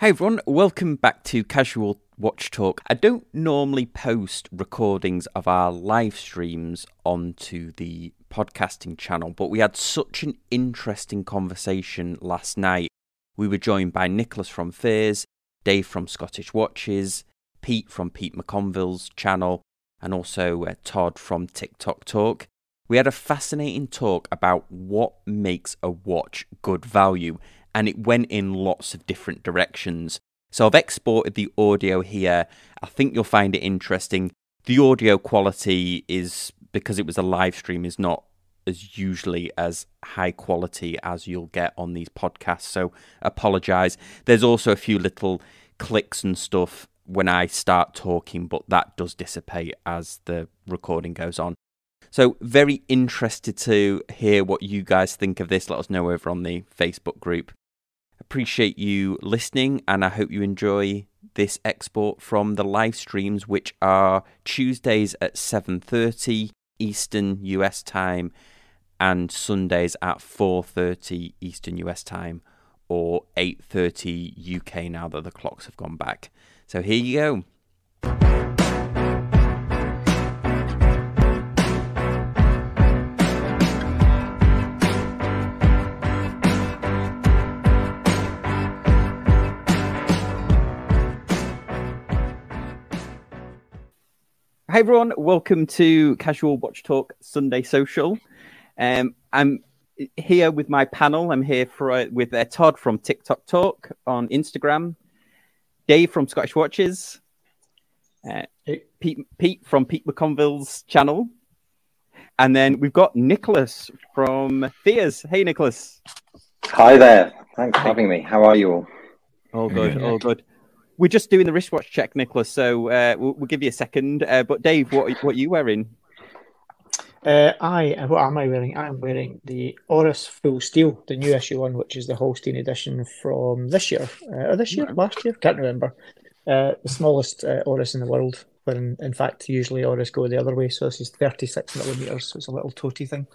Hi everyone, welcome back to Casual Watch Talk. I don't normally post recordings of our live streams onto the podcasting channel, but we had such an interesting conversation last night. We were joined by Nicholas from Fears, Dave from Scottish Watches, Pete from Pete McConville's channel, and also Todd from TikTok Talk. We had a fascinating talk about what makes a watch good value, and it went in lots of different directions. So I've exported the audio here. I think you'll find it interesting. The audio quality is, because it was a live stream, is not as usually as high quality as you'll get on these podcasts, so apologise. There's also a few little clicks and stuff when I start talking, but that does dissipate as the recording goes on. So very interested to hear what you guys think of this. Let us know over on the Facebook group. Appreciate you listening, and I hope you enjoy this export from the live streams, which are Tuesdays at 7:30 Eastern US time and Sundays at 4:30 Eastern US time, or 8:30 UK now that the clocks have gone back. So here you go. Hi everyone, welcome to Casual Watch Talk Sunday Social. I'm here with my panel. I'm here with Todd from TikTok Talk on Instagram, Dave from Scottish Watches, Pete from Pete McConville's channel, and then we've got Nicholas from Fears. Hey Nicholas. Hi there. Thanks for having me. How are you all? All good, all good. We're just doing the wristwatch check, Nicholas, so we'll give you a second. But Dave, what are you wearing? What am I wearing? I'm wearing the Oris Full Steel, the new issue one, which is the Holstein edition from this year. Last year? Can't remember. The smallest Oris in the world, when in fact usually Oris go the other way. So this is 36 millimeters. So it's a little toty thing.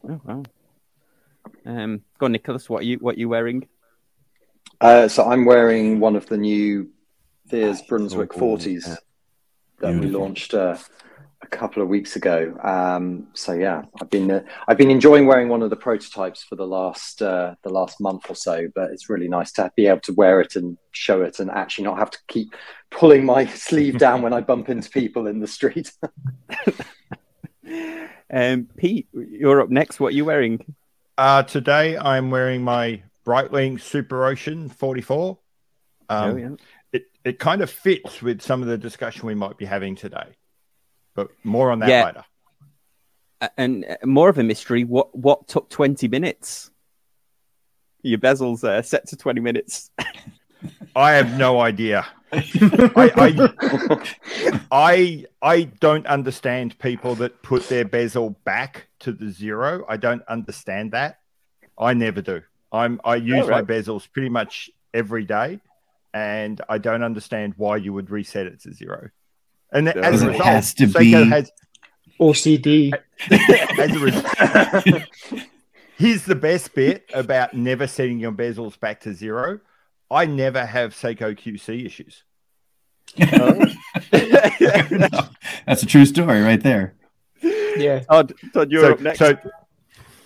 Oh wow. Go on, Nicholas. What are you wearing? So I'm wearing one of the new Fears Brunswick 40s that we launched a couple of weeks ago. So yeah, I've been enjoying wearing one of the prototypes for the last month or so. But it's really nice to be able to wear it and show it, and actually not have to keep pulling my sleeve down when I bump into people in the street. Pete, you're up next. What are you wearing? Today I'm wearing my Breitling Super Ocean 44. It kind of fits with some of the discussion we might be having today, but more on that later. And more of a mystery, what took 20 minutes? Your bezel's set to 20 minutes. I have no idea. I don't understand people that put their bezel back to the zero. I don't understand that. I never do. I use my bezels pretty much every day, and I don't understand why you would reset it to zero. And as a result, has to Seiko be has OCD. As a result, here's the best bit about never setting your bezels back to zero. I never have Seiko QC issues. That's a true story right there. Yeah. Todd, you're up next.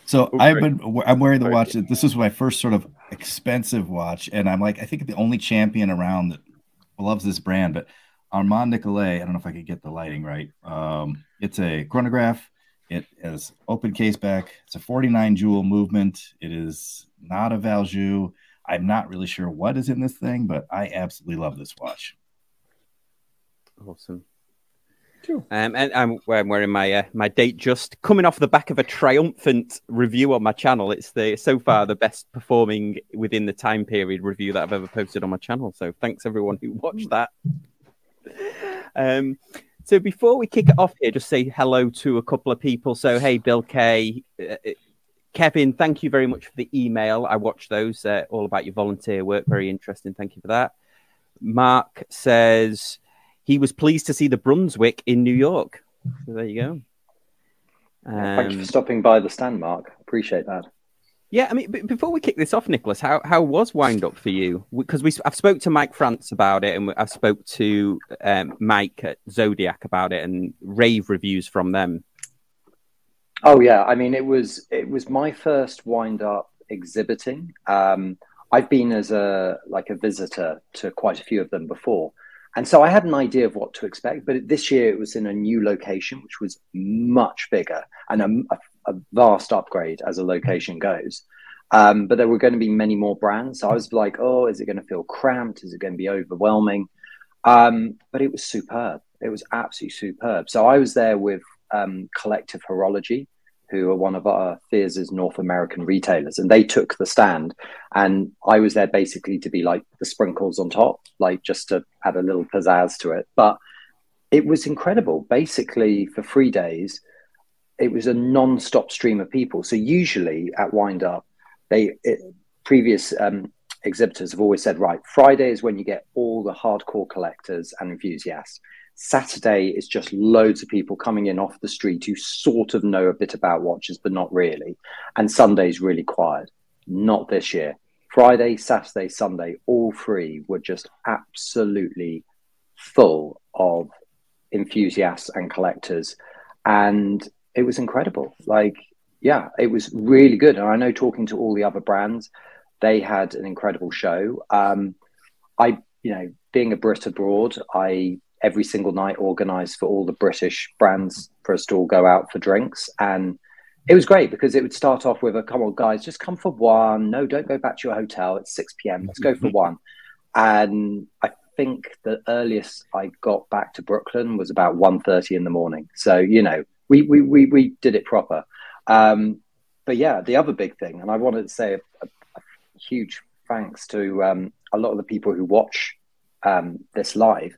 So I'm wearing the watch. This was my first sort of expensive watch, and I'm like, I think the only champion around that loves this brand, but Armand Nicolet, I don't know if I could get the lighting right. It's a chronograph. It has open case back. It's a 49 jewel movement. It is not a Valjoux. I'm not really sure what is in this thing, but I absolutely love this watch. Awesome. Cool. And I'm wearing my date just coming off the back of a triumphant review on my channel. It's so far the best performing within the time period review that I've ever posted on my channel. So thanks everyone who watched that. So before we kick it off here, just say hello to a couple of people. So hey, Bill K, Kevin, thank you very much for the email. I watched those, all about your volunteer work. Very interesting. Thank you for that. Mark says he was pleased to see the Brunswick in New York. So there you go. Thank you for stopping by the stand, Mark. Appreciate that. Yeah, I mean, before we kick this off, Nicholas, how was Wind Up for you? Because I've spoke to Mike France about it, and I've spoke to Mike at Zodiac about it, and rave reviews from them. Oh yeah, I mean, it was my first Wind Up exhibiting. I've been as a visitor to quite a few of them before, and so I had an idea of what to expect. But this year it was in a new location, which was much bigger and a vast upgrade as a location goes. But there were going to be many more brands. So I was like, oh, is it going to feel cramped? Is it going to be overwhelming? But it was superb. It was absolutely superb. So I was there with Collective Horology, who are one of our Fears' North American retailers. And they took the stand. And I was there basically to be like the sprinkles on top, like just to add a little pizzazz to it. But it was incredible. Basically, for 3 days, it was a non-stop stream of people. So usually at Wind Up, previous exhibitors have always said, right, Friday is when you get all the hardcore collectors and enthusiasts. Saturday is just loads of people coming in off the street who sort of know a bit about watches, but not really. And Sunday's really quiet. Not this year. Friday, Saturday, Sunday, all three were just absolutely full of enthusiasts and collectors. And it was incredible. Like, yeah, it was really good. And I know, talking to all the other brands, they had an incredible show. Being a Brit abroad, I every single night organised for all the British brands for us to all go out for drinks. And it was great because it would start off with come on, guys, just come for one. No, don't go back to your hotel. It's 6 p.m. Let's go for one. And I think the earliest I got back to Brooklyn was about 1:30 in the morning. So, we did it proper. But yeah, the other big thing, and I wanted to say a huge thanks to a lot of the people who watch this live,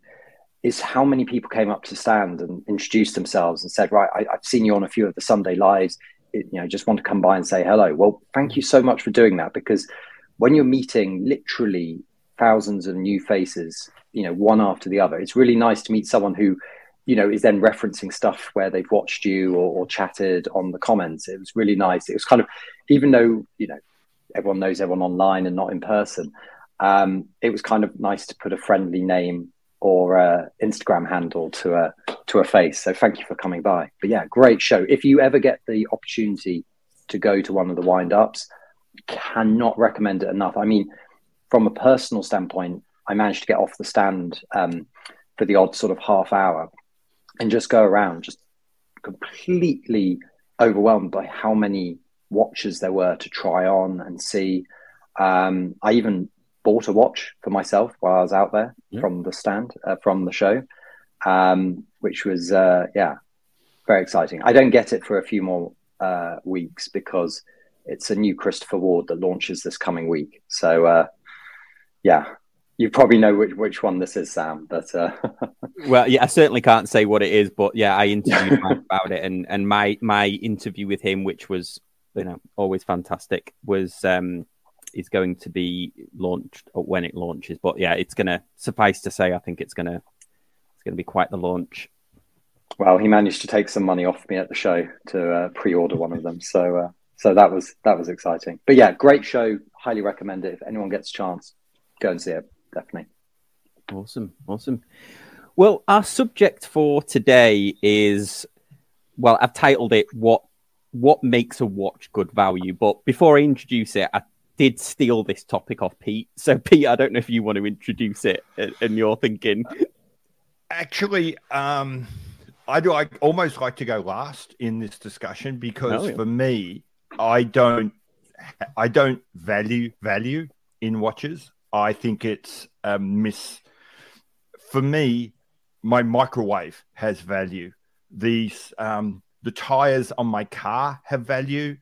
is how many people came up to stand and introduced themselves and said, right, I've seen you on a few of the Sunday lives, just want to come by and say hello. Well, thank you so much for doing that, because when you're meeting literally thousands of new faces, one after the other, it's really nice to meet someone who, is then referencing stuff where they've watched you or chatted on the comments. It was really nice. It was kind of, even though, everyone knows everyone online and not in person, it was kind of nice to put a friendly name or Instagram handle to a face. So thank you for coming by. But yeah, great show. If you ever get the opportunity to go to one of the wind-ups, cannot recommend it enough. I mean, from a personal standpoint, I managed to get off the stand for the odd sort of half hour and just go around, just completely overwhelmed by how many watches there were to try on and see. I even bought a watch for myself while I was out there from the stand, from the show, which was, very exciting. I don't get it for a few more weeks because it's a new Christopher Ward that launches this coming week. So, you probably know which one this is, Sam. But well, yeah, I certainly can't say what it is, but yeah, I interviewed Mike about it, and my interview with him, which was always fantastic, was is going to be launched when it launches. But yeah, it's going to suffice to say, I think it's going to be quite the launch. Well, he managed to take some money off me at the show to pre-order one of them, so that was exciting. But yeah, great show. Highly recommend it. If anyone gets a chance, go and see it. Definitely. Awesome. Well, our subject for today is, well, I've titled it "What makes a watch good value?" But before I introduce it, I did steal this topic off Pete. So, Pete, I don't know if you want to introduce it and your thinking. Actually, I almost like to go last in this discussion because for me, I don't value in watches. I think it's for me, my microwave has value. The tires on my car have value.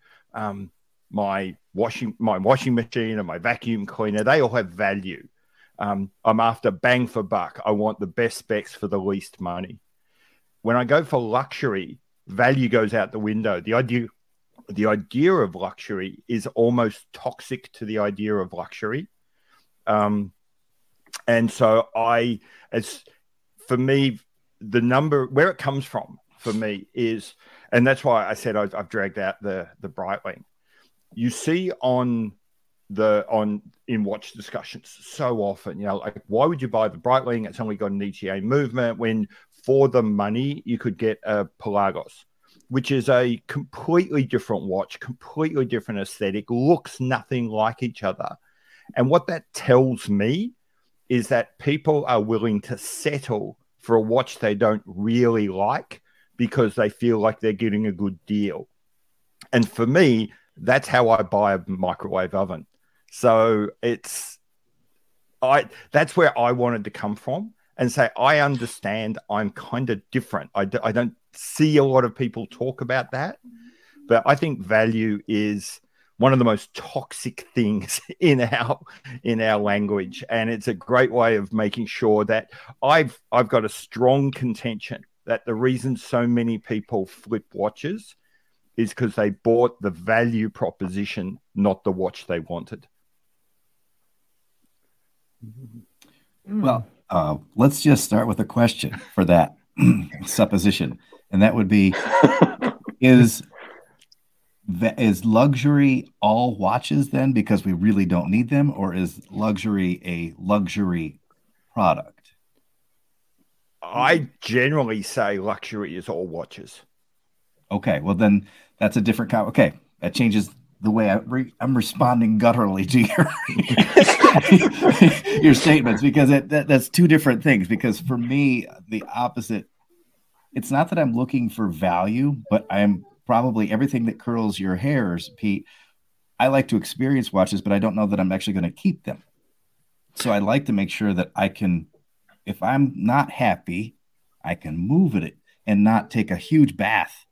My washing machine and my vacuum cleaner, they all have value. I'm after bang for buck. I want the best specs for the least money. When I go for luxury, value goes out the window. The idea of luxury is almost toxic to the idea of luxury. And so for me, the number, where it comes from for me is, and that's why I said I've dragged out the Breitling. you see in watch discussions so often, like, why would you buy the Breitling? It's only got an ETA movement, when for the money you could get a Pelagos, which is a completely different watch, completely different aesthetic, looks nothing like each other. And what that tells me is that people are willing to settle for a watch they don't really like because they feel like they're getting a good deal. And for me, that's how I buy a microwave oven. So that's where I wanted to come from and say, I understand I'm kind of different. I don't see a lot of people talk about that, but I think value is one of the most toxic things in our language, and it's a great way of making sure that I've got a strong contention that the reason so many people flip watches is because they bought the value proposition, not the watch they wanted. Well, let's just start with a question for that supposition, and that would be: is luxury all watches then, because we really don't need them, or is luxury a luxury product? I generally say luxury is all watches. Okay, well then that's a different okay, that changes the way I'm responding gutturally to your statements, because that's two different things. Because for me, the opposite, it's not that I'm looking for value, but I'm probably everything that curls your hairs, Pete. I like to experience watches, but I don't know that I'm actually going to keep them. So I like to make sure that I can, if I'm not happy, I can move it and not take a huge bath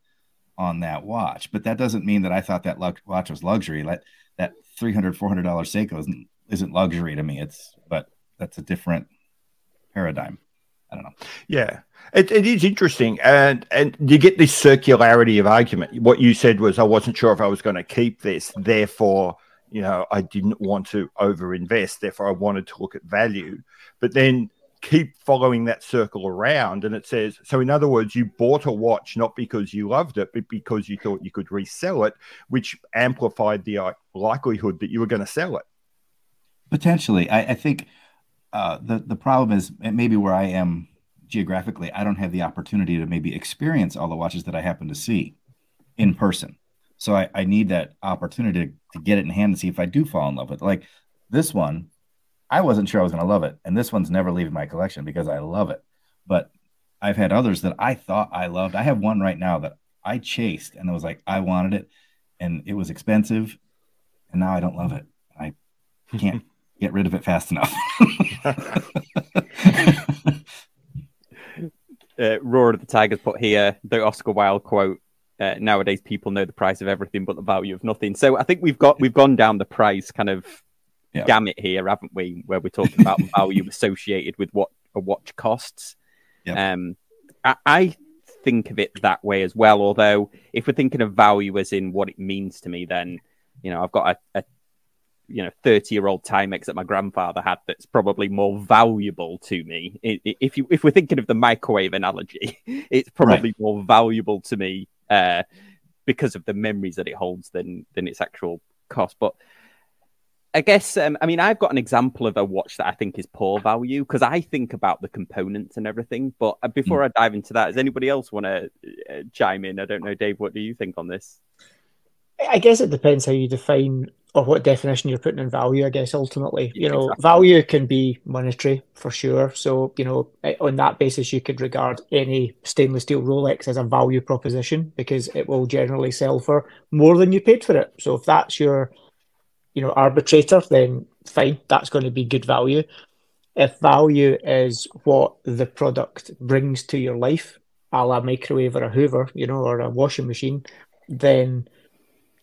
on that watch. But that doesn't mean that I thought that watch was luxury. That $300, $400 Seiko isn't luxury to me. But that's a different paradigm. I don't know. Yeah, it is interesting, and you get this circularity of argument. What you said was, I wasn't sure if I was going to keep this, therefore, I didn't want to overinvest, therefore I wanted to look at value. But then keep following that circle around, and it says, so in other words, you bought a watch not because you loved it, but because you thought you could resell it, which amplified the likelihood that you were going to sell it. Potentially. I think the problem is maybe where I am geographically, I don't have the opportunity to maybe experience all the watches that I happen to see in person. So I need that opportunity to get it in hand and see if I do fall in love with it. Like this one, I wasn't sure I was going to love it. And this one's never leaving my collection because I love it. But I've had others that I thought I loved. I have one right now that I chased, and I was like, I wanted it, and it was expensive, and now I don't love it. I can't get rid of it fast enough. Roar of the Tigers put here the Oscar Wilde quote: nowadays people know the price of everything but the value of nothing. So I think we've gone down the price kind of gamut here, haven't we, where we're talking about value associated with what a watch costs. I think of it that way as well, although if we're thinking of value as in what it means to me, then I've got a 30-year-old Timex that my grandfather had that's probably more valuable to me. If we're thinking of the microwave analogy, it's probably more valuable to me because of the memories that it holds than its actual cost. But I guess, I've got an example of a watch that I think is poor value because I think about the components and everything. But before I dive into that, does anybody else want to chime in? I don't know, Dave, what do you think on this? I guess it depends how you define or what definition you're putting in value, I guess, ultimately. Value can be monetary for sure. So, on that basis, you could regard any stainless steel Rolex as a value proposition because it will generally sell for more than you paid for it. So if that's your arbitrator, then fine, that's going to be good value. If value is what the product brings to your life, a la microwave or a Hoover, or a washing machine, then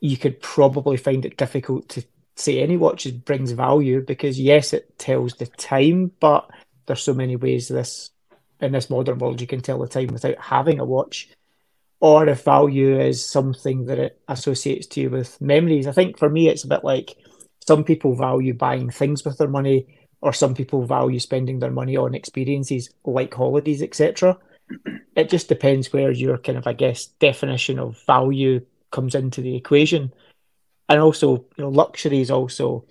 you could probably find it difficult to say any watch brings value because yes, it tells the time, but there's so many ways in this modern world you can tell the time without having a watch. Or if value is something that it associates to you with memories. I think for me, it's a bit like some people value buying things with their money, or some people value spending their money on experiences like holidays, etc. It just depends where your kind of, I guess, definition of value comes into the equation. And also, luxury is also,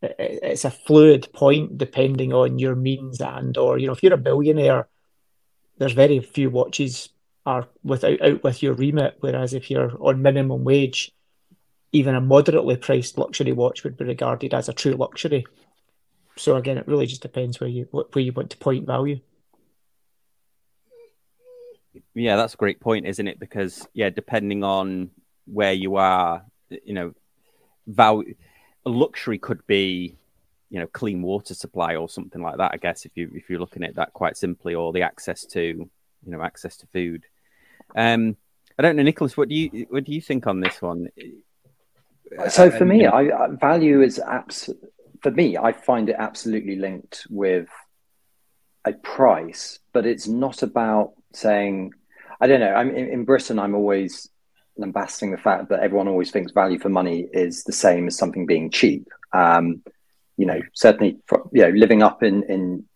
it's a fluid point depending on your means or if you're a billionaire, there's very few watches are out with your remit. Whereas if you're on minimum wage, even a moderately priced luxury watch would be regarded as a true luxury. So again, it really just depends where you want to point value. Yeah, that's a great point, isn't it? Because depending on where you are, value, luxury could be, clean water supply or something like that. I guess if you're looking at that quite simply, or the access to food. I don't know, Nicholas. What do you think on this one? So for me, value is for me, I find it absolutely linked with a price, but it's not about saying, I don't know. I'm in Britain. I'm always lambasting the fact that everyone always thinks value for money is the same as something being cheap. Certainly, living up in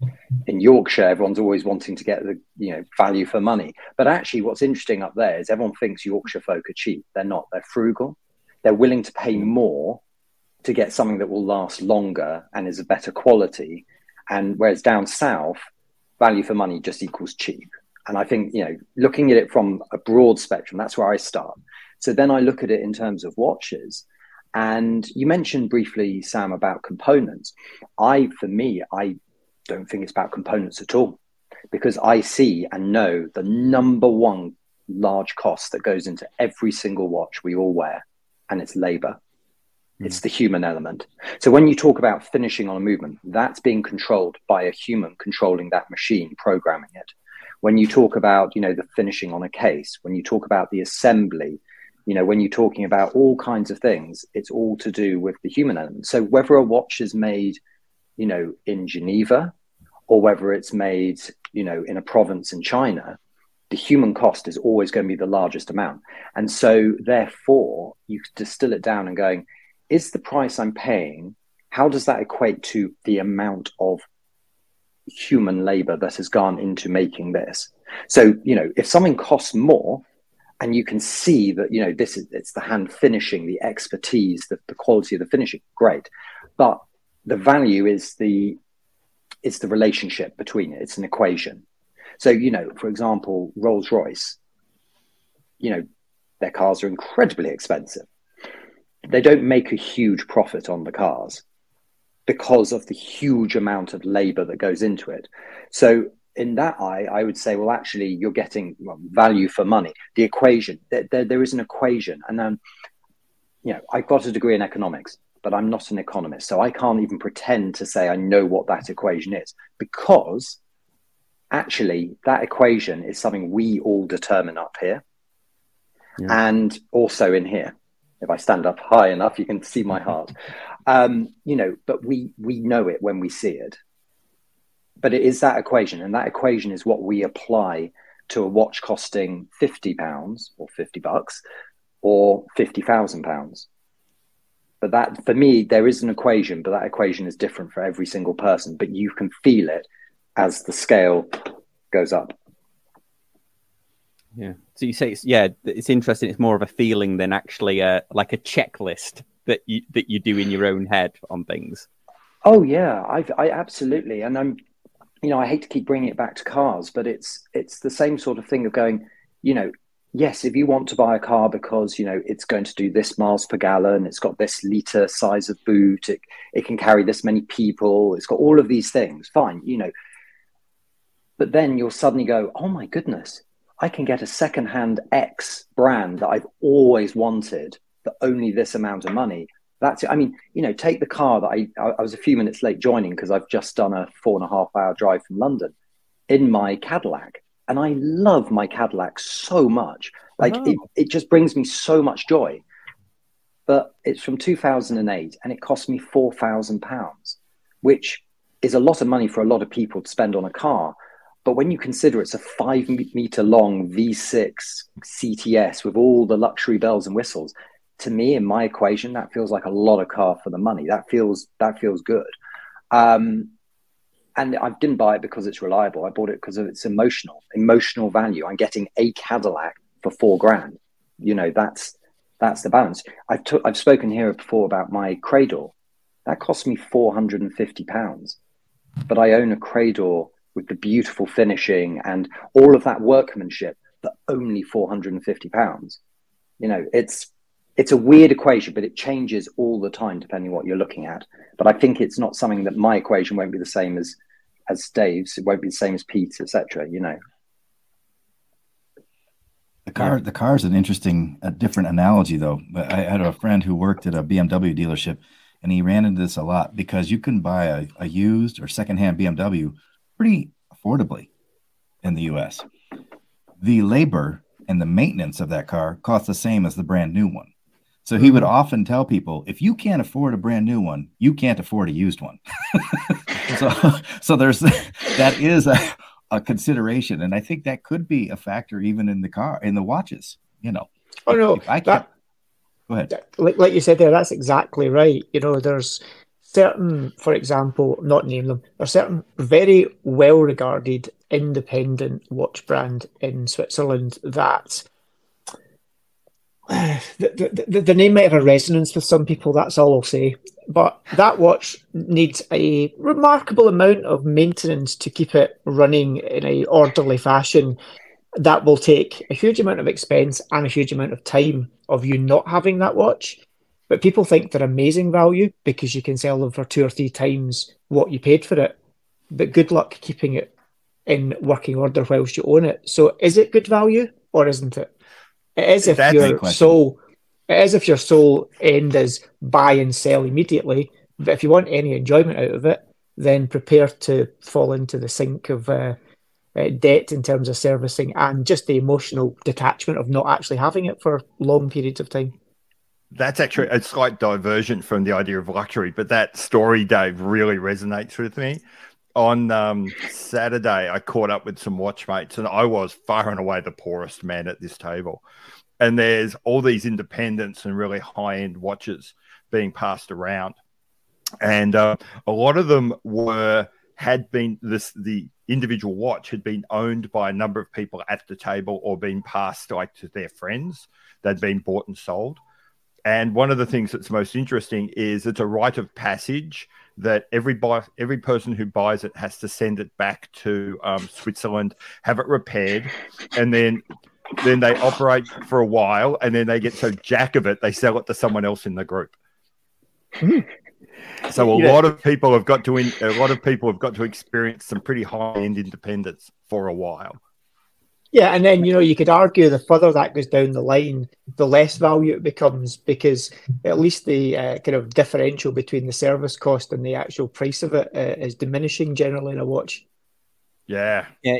Yorkshire, everyone's always wanting to get the value for money. But actually, what's interesting up there is everyone thinks Yorkshire folk are cheap. They're not. They're frugal. They're willing to pay more to get something that will last longer and is of better quality. And whereas down south, value for money just equals cheap. And I think, looking at it from a broad spectrum, that's where I start. So then I look at it in terms of watches. And you mentioned briefly, Sam, about components. I don't think it's about components at all, because I see and know the number one large cost that goes into every single watch we all wear, and it's labor. It's the human element. So when you talk about finishing on a movement, that's being controlled by a human controlling that machine, programming it. When you talk about, the finishing on a case, when you talk about the assembly, when you're talking about all kinds of things, it's all to do with the human element. So whether a watch is made, in Geneva, or whether it's made, in a province in China, the human cost is always going to be the largest amount. And so therefore, you distill it down and going, is the price I'm paying, how does that equate to the amount of human labor that has gone into making this? So, if something costs more, and you can see that, it's the hand finishing, the expertise, the quality of the finishing, great. But the value is the relationship between it. It's an equation. So, for example, Rolls-Royce, their cars are incredibly expensive. They don't make a huge profit on the cars because of the huge amount of labor that goes into it. So in that I would say, well, actually, you're getting value for money. The equation, there is an equation. And I've got a degree in economics, but I'm not an economist. So I can't even pretend to say I know what that equation is, because actually that equation is something we all determine up here, and also in here. If I stand up high enough, you can see my heart. But we know it when we see it. But it is that equation, and that equation is what we apply to a watch costing £50 or $50 or £50,000. But that, for me, there is an equation, but that equation is different for every single person. But you can feel it as the scale goes up. Yeah. So you say it's interesting. It's more of a feeling than actually like a checklist that you do in your own head on things. Oh yeah, I absolutely. And I'm, I hate to keep bringing it back to cars, but it's the same sort of thing of going, yes, if you want to buy a car because, it's going to do this miles per gallon, it's got this litre size of boot, it can carry this many people, it's got all of these things, fine, But then you'll suddenly go, oh my goodness, I can get a secondhand X brand that I've always wanted for only this amount of money. That's it. I mean, take the car that I was a few minutes late joining because I've just done a 4.5-hour drive from London in my Cadillac. And I love my Cadillac so much. Like it just brings me so much joy. But it's from 2008 and it cost me £4,000, which is a lot of money for a lot of people to spend on a car. But when you consider it's a 5-meter long V6 CTS with all the luxury bells and whistles, to me, in my equation, that feels like a lot of car for the money. That feels good. And I didn't buy it because it's reliable. I bought it because of its emotional value. I'm getting a Cadillac for £4,000. That's the balance. I've spoken here before about my Cradle. That cost me £450, but I own a Cradle with the beautiful finishing and all of that workmanship for only £450. You know, it's a weird equation, but it changes all the time depending on what you're looking at. But I think it's not something that my equation won't be the same as Dave's. It won't be the same as Pete's, etc. You know. The car is an interesting, different analogy, though. But I had a friend who worked at a BMW dealership, and he ran into this a lot because you can buy a used or secondhand BMW pretty affordably in the U.S. The labor and the maintenance of that car costs the same as the brand new one. So he would often tell people, if you can't afford a brand new one, you can't afford a used one. so there's that is a consideration, and I think that could be a factor even in the watches. You know, oh no, I can't. Go ahead. Like you said there, that's exactly right. You know, there's certain, for example, not name them, there's certain very well regarded independent watch brand in Switzerland that the name might have a resonance with some people, that's all I'll say. But that watch needs a remarkable amount of maintenance to keep it running in an orderly fashion. That will take a huge amount of expense and a huge amount of time of you not having that watch. But people think they're amazing value because you can sell them for 2 or 3 times what you paid for it. But good luck keeping it in working order whilst you own it. So is it good value or isn't it? It is if your sole end is buy and sell immediately. But if you want any enjoyment out of it, then prepare to fall into the sink of debt in terms of servicing and just the emotional detachment of not actually having it for long periods of time. That's actually a slight diversion from the idea of luxury, but that story, Dave, really resonates with me. On Saturday, I caught up with some watchmates, and I was far and away the poorest man at this table. And there's all these independents and really high-end watches being passed around. And a lot of them had been the individual watch had been owned by a number of people at the table or been passed like to their friends. They'd been bought and sold. And one of the things that's most interesting is it's a rite of passage that every person who buys it has to send it back to Switzerland, have it repaired, and then they operate for a while, and then they get so jack of it, they sell it to someone else in the group. So a lot of people have got to experience some pretty high-end independence for a while. Yeah, and then, you could argue the further that goes down the line, the less value it becomes, because at least the kind of differential between the service cost and the actual price of it is diminishing generally in a watch. Yeah. Yeah.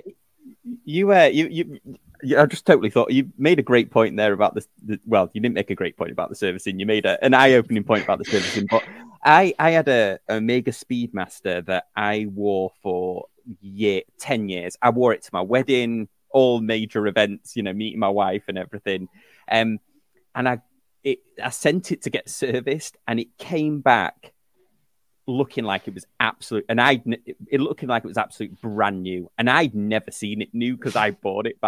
I just totally thought you made a great point there about well, you didn't make a great point about the servicing. You made an eye-opening point about the servicing. But I had a Omega Speedmaster that I wore for 10 years. I wore it to my wedding, all major events, meeting my wife and everything. And I sent it to get serviced, and it came back looking like it was absolute, and it looking like it was absolute brand new, and I'd never seen it new because I bought it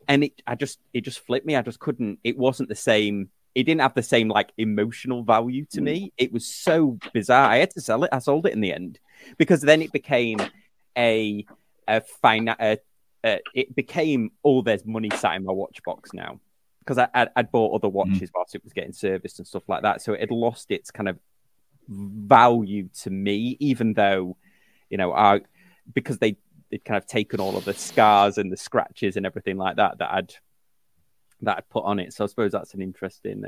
and it just flipped me. I just couldn't. It wasn't the same. It didn't have the same like emotional value to me. It was so bizarre. I had to sell it. I sold it in the end because then it became it became, there's money sat in my watch box now because I'd bought other watches whilst it was getting serviced and stuff like that. So it had lost its kind of value to me, even though, because they'd kind of taken all of the scars and the scratches and everything like that I'd put on it. So I suppose that's an interesting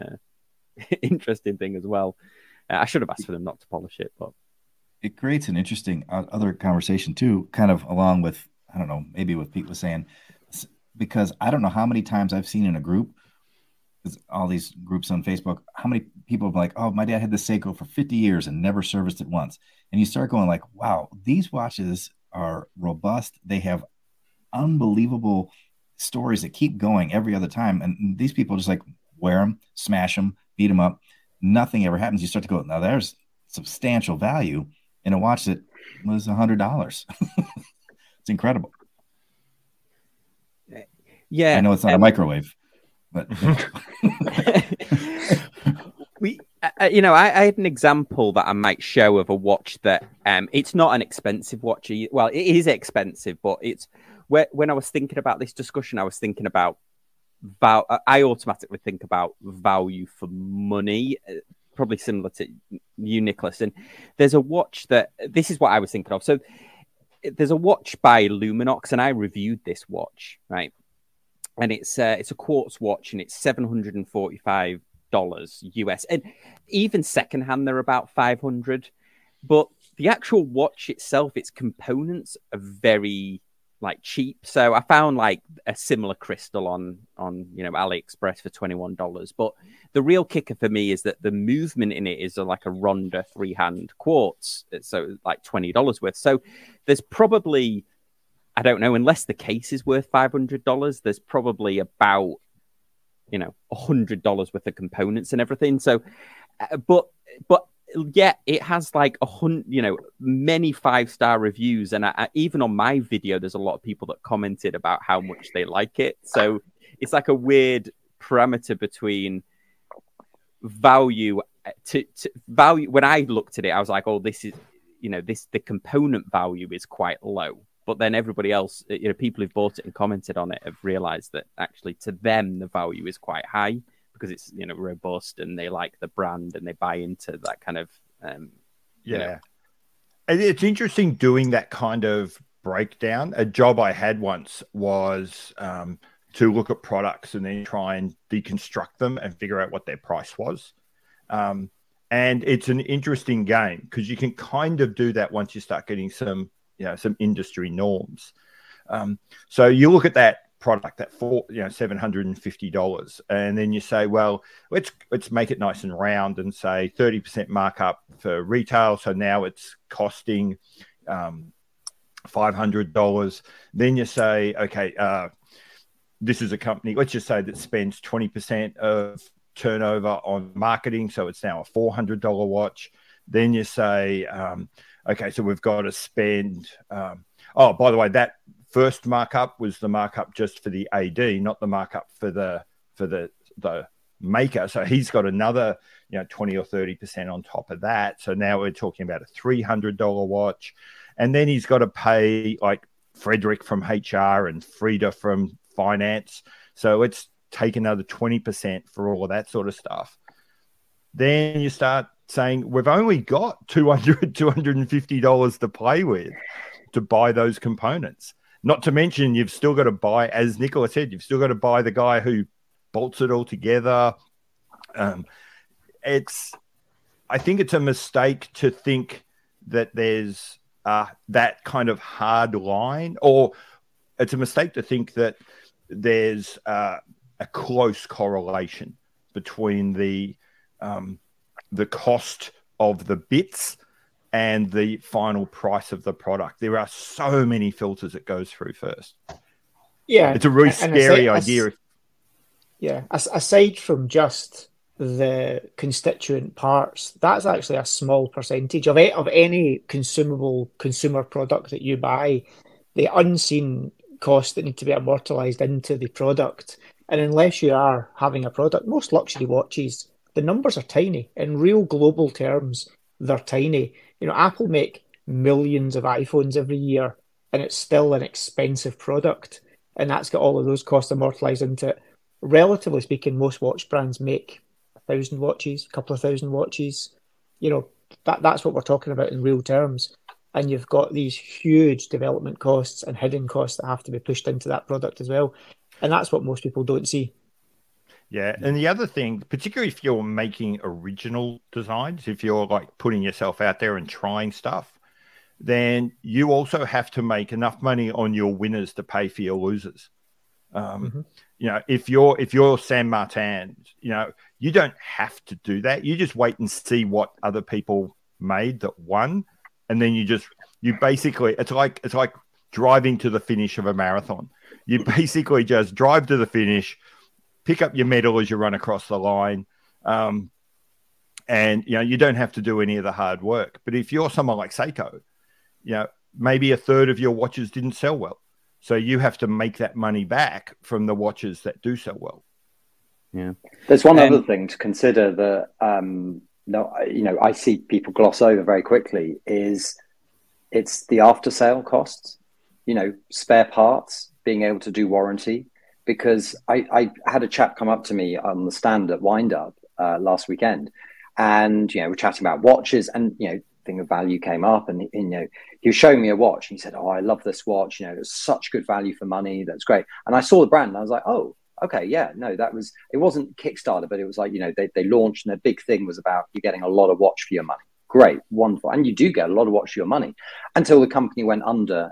thing as well. I should have asked for them not to polish it, but it creates an interesting other conversation too, kind of along with, I don't know, maybe what Pete was saying, because I don't know how many times I've seen in a group, all these groups on Facebook, how many people have like, oh, my dad had this Seiko for 50 years and never serviced it once. And you start going like, wow, these watches are robust. They have unbelievable stories that keep going every other time. And these people just like wear them, smash them, beat them up. Nothing ever happens. You start to go, now there's substantial value in a watch that was $100. It's incredible. Yeah. I know it's not a microwave. But I had an example that I might show of a watch that it's not an expensive watch. Well, it is expensive, but it's when I was thinking about this discussion, I was thinking about I automatically think about value for money, probably similar to you, Nicholas. And there's a watch this is what I was thinking of. So there's a watch by Luminox, and I reviewed this watch, right? And it's a quartz watch, and it's $745 US, and even secondhand they're about 500. But the actual watch itself, its components are very cheap. So I found a similar crystal on AliExpress for $21. But the real kicker for me is that the movement in it is a Ronda 3-hand quartz, so $20 worth. So there's probably, I don't know, unless the case is worth $500, there's probably about $100 worth of components and everything. So, but yeah, it has many 5-star reviews, and even on my video, there's a lot of people that commented about how much they like it. So it's a weird parameter between value to value. When I looked at it, I was like, oh, this is the component value is quite low. But then everybody else, people who've bought it and commented on it have realized that actually to them, the value is quite high because it's, robust and they like the brand and they buy into that kind of, yeah. And it's interesting doing that kind of breakdown. A job I had once was to look at products and then try and deconstruct them and figure out what their price was. And it's an interesting game because you can kind of do that once you start getting some industry norms. So you look at that product, that $750, and then you say, well, let's make it nice and round and say 30% markup for retail. So now it's costing $500. Then you say, okay, this is a company, let's just say, that spends 20% of turnover on marketing. So it's now a $400 watch. Then you say, okay, so we've got to spend. Oh, by the way, that first markup was the markup just for the AD, not the markup for the maker. So he's got another 20 or 30% on top of that. So now we're talking about a $300 watch, and then he's got to pay Frederick from HR and Frida from finance. So let's take another 20% for all of that sort of stuff. Then you start saying we've only got $250 to play with to buy those components. Not to mention you've still got to buy, as Nicola said, you've still got to buy the guy who bolts it all together. I think it's a mistake to think that there's that kind of hard line, or it's a mistake to think that there's a close correlation between the cost of the bits and the final price of the product. There are so many filters it goes through first. Yeah. It's a really scary idea. Yeah. Aside from just the constituent parts, that's actually a small percentage of any consumable consumer product that you buy. The unseen costs that need to be amortized into the product. And unless you are having a product, most luxury watches, the numbers are tiny. In real global terms, they're tiny. Apple make millions of iPhones every year, and it's still an expensive product. And that's got all of those costs amortized into it. Relatively speaking, most watch brands make 1,000 watches, a couple of thousand watches. That's what we're talking about in real terms. And you've got these huge development costs and hidden costs that have to be pushed into that product as well. And that's what most people don't see. Yeah. And the other thing, particularly if you're making original designs, if you're putting yourself out there and trying stuff, then you also have to make enough money on your winners to pay for your losers. If you're San Martin, you don't have to do that. You just wait and see what other people made that won. And then you basically, it's like driving to the finish of a marathon. You basically just drive to the finish, pick up your medal as you run across the line. And, you don't have to do any of the hard work. But if you're someone like Seiko, maybe a third of your watches didn't sell well. So you have to make that money back from the watches that do sell well. Yeah. There's one other thing to consider that, no, I see people gloss over very quickly is it's the after sale costs, spare parts, being able to do warranty. Because I had a chap come up to me on the stand at Wind Up last weekend, and we're chatting about watches, and thing of value came up, and he was showing me a watch, and he said, "Oh, I love this watch. It's such good value for money. That's great." And I saw the brand, and I was like, "Oh, okay, yeah, no, it wasn't Kickstarter, but it was like they launched, and their big thing was about you getting a lot of watch for your money. Great, wonderful, and you do get a lot of watch for your money." Until the company went under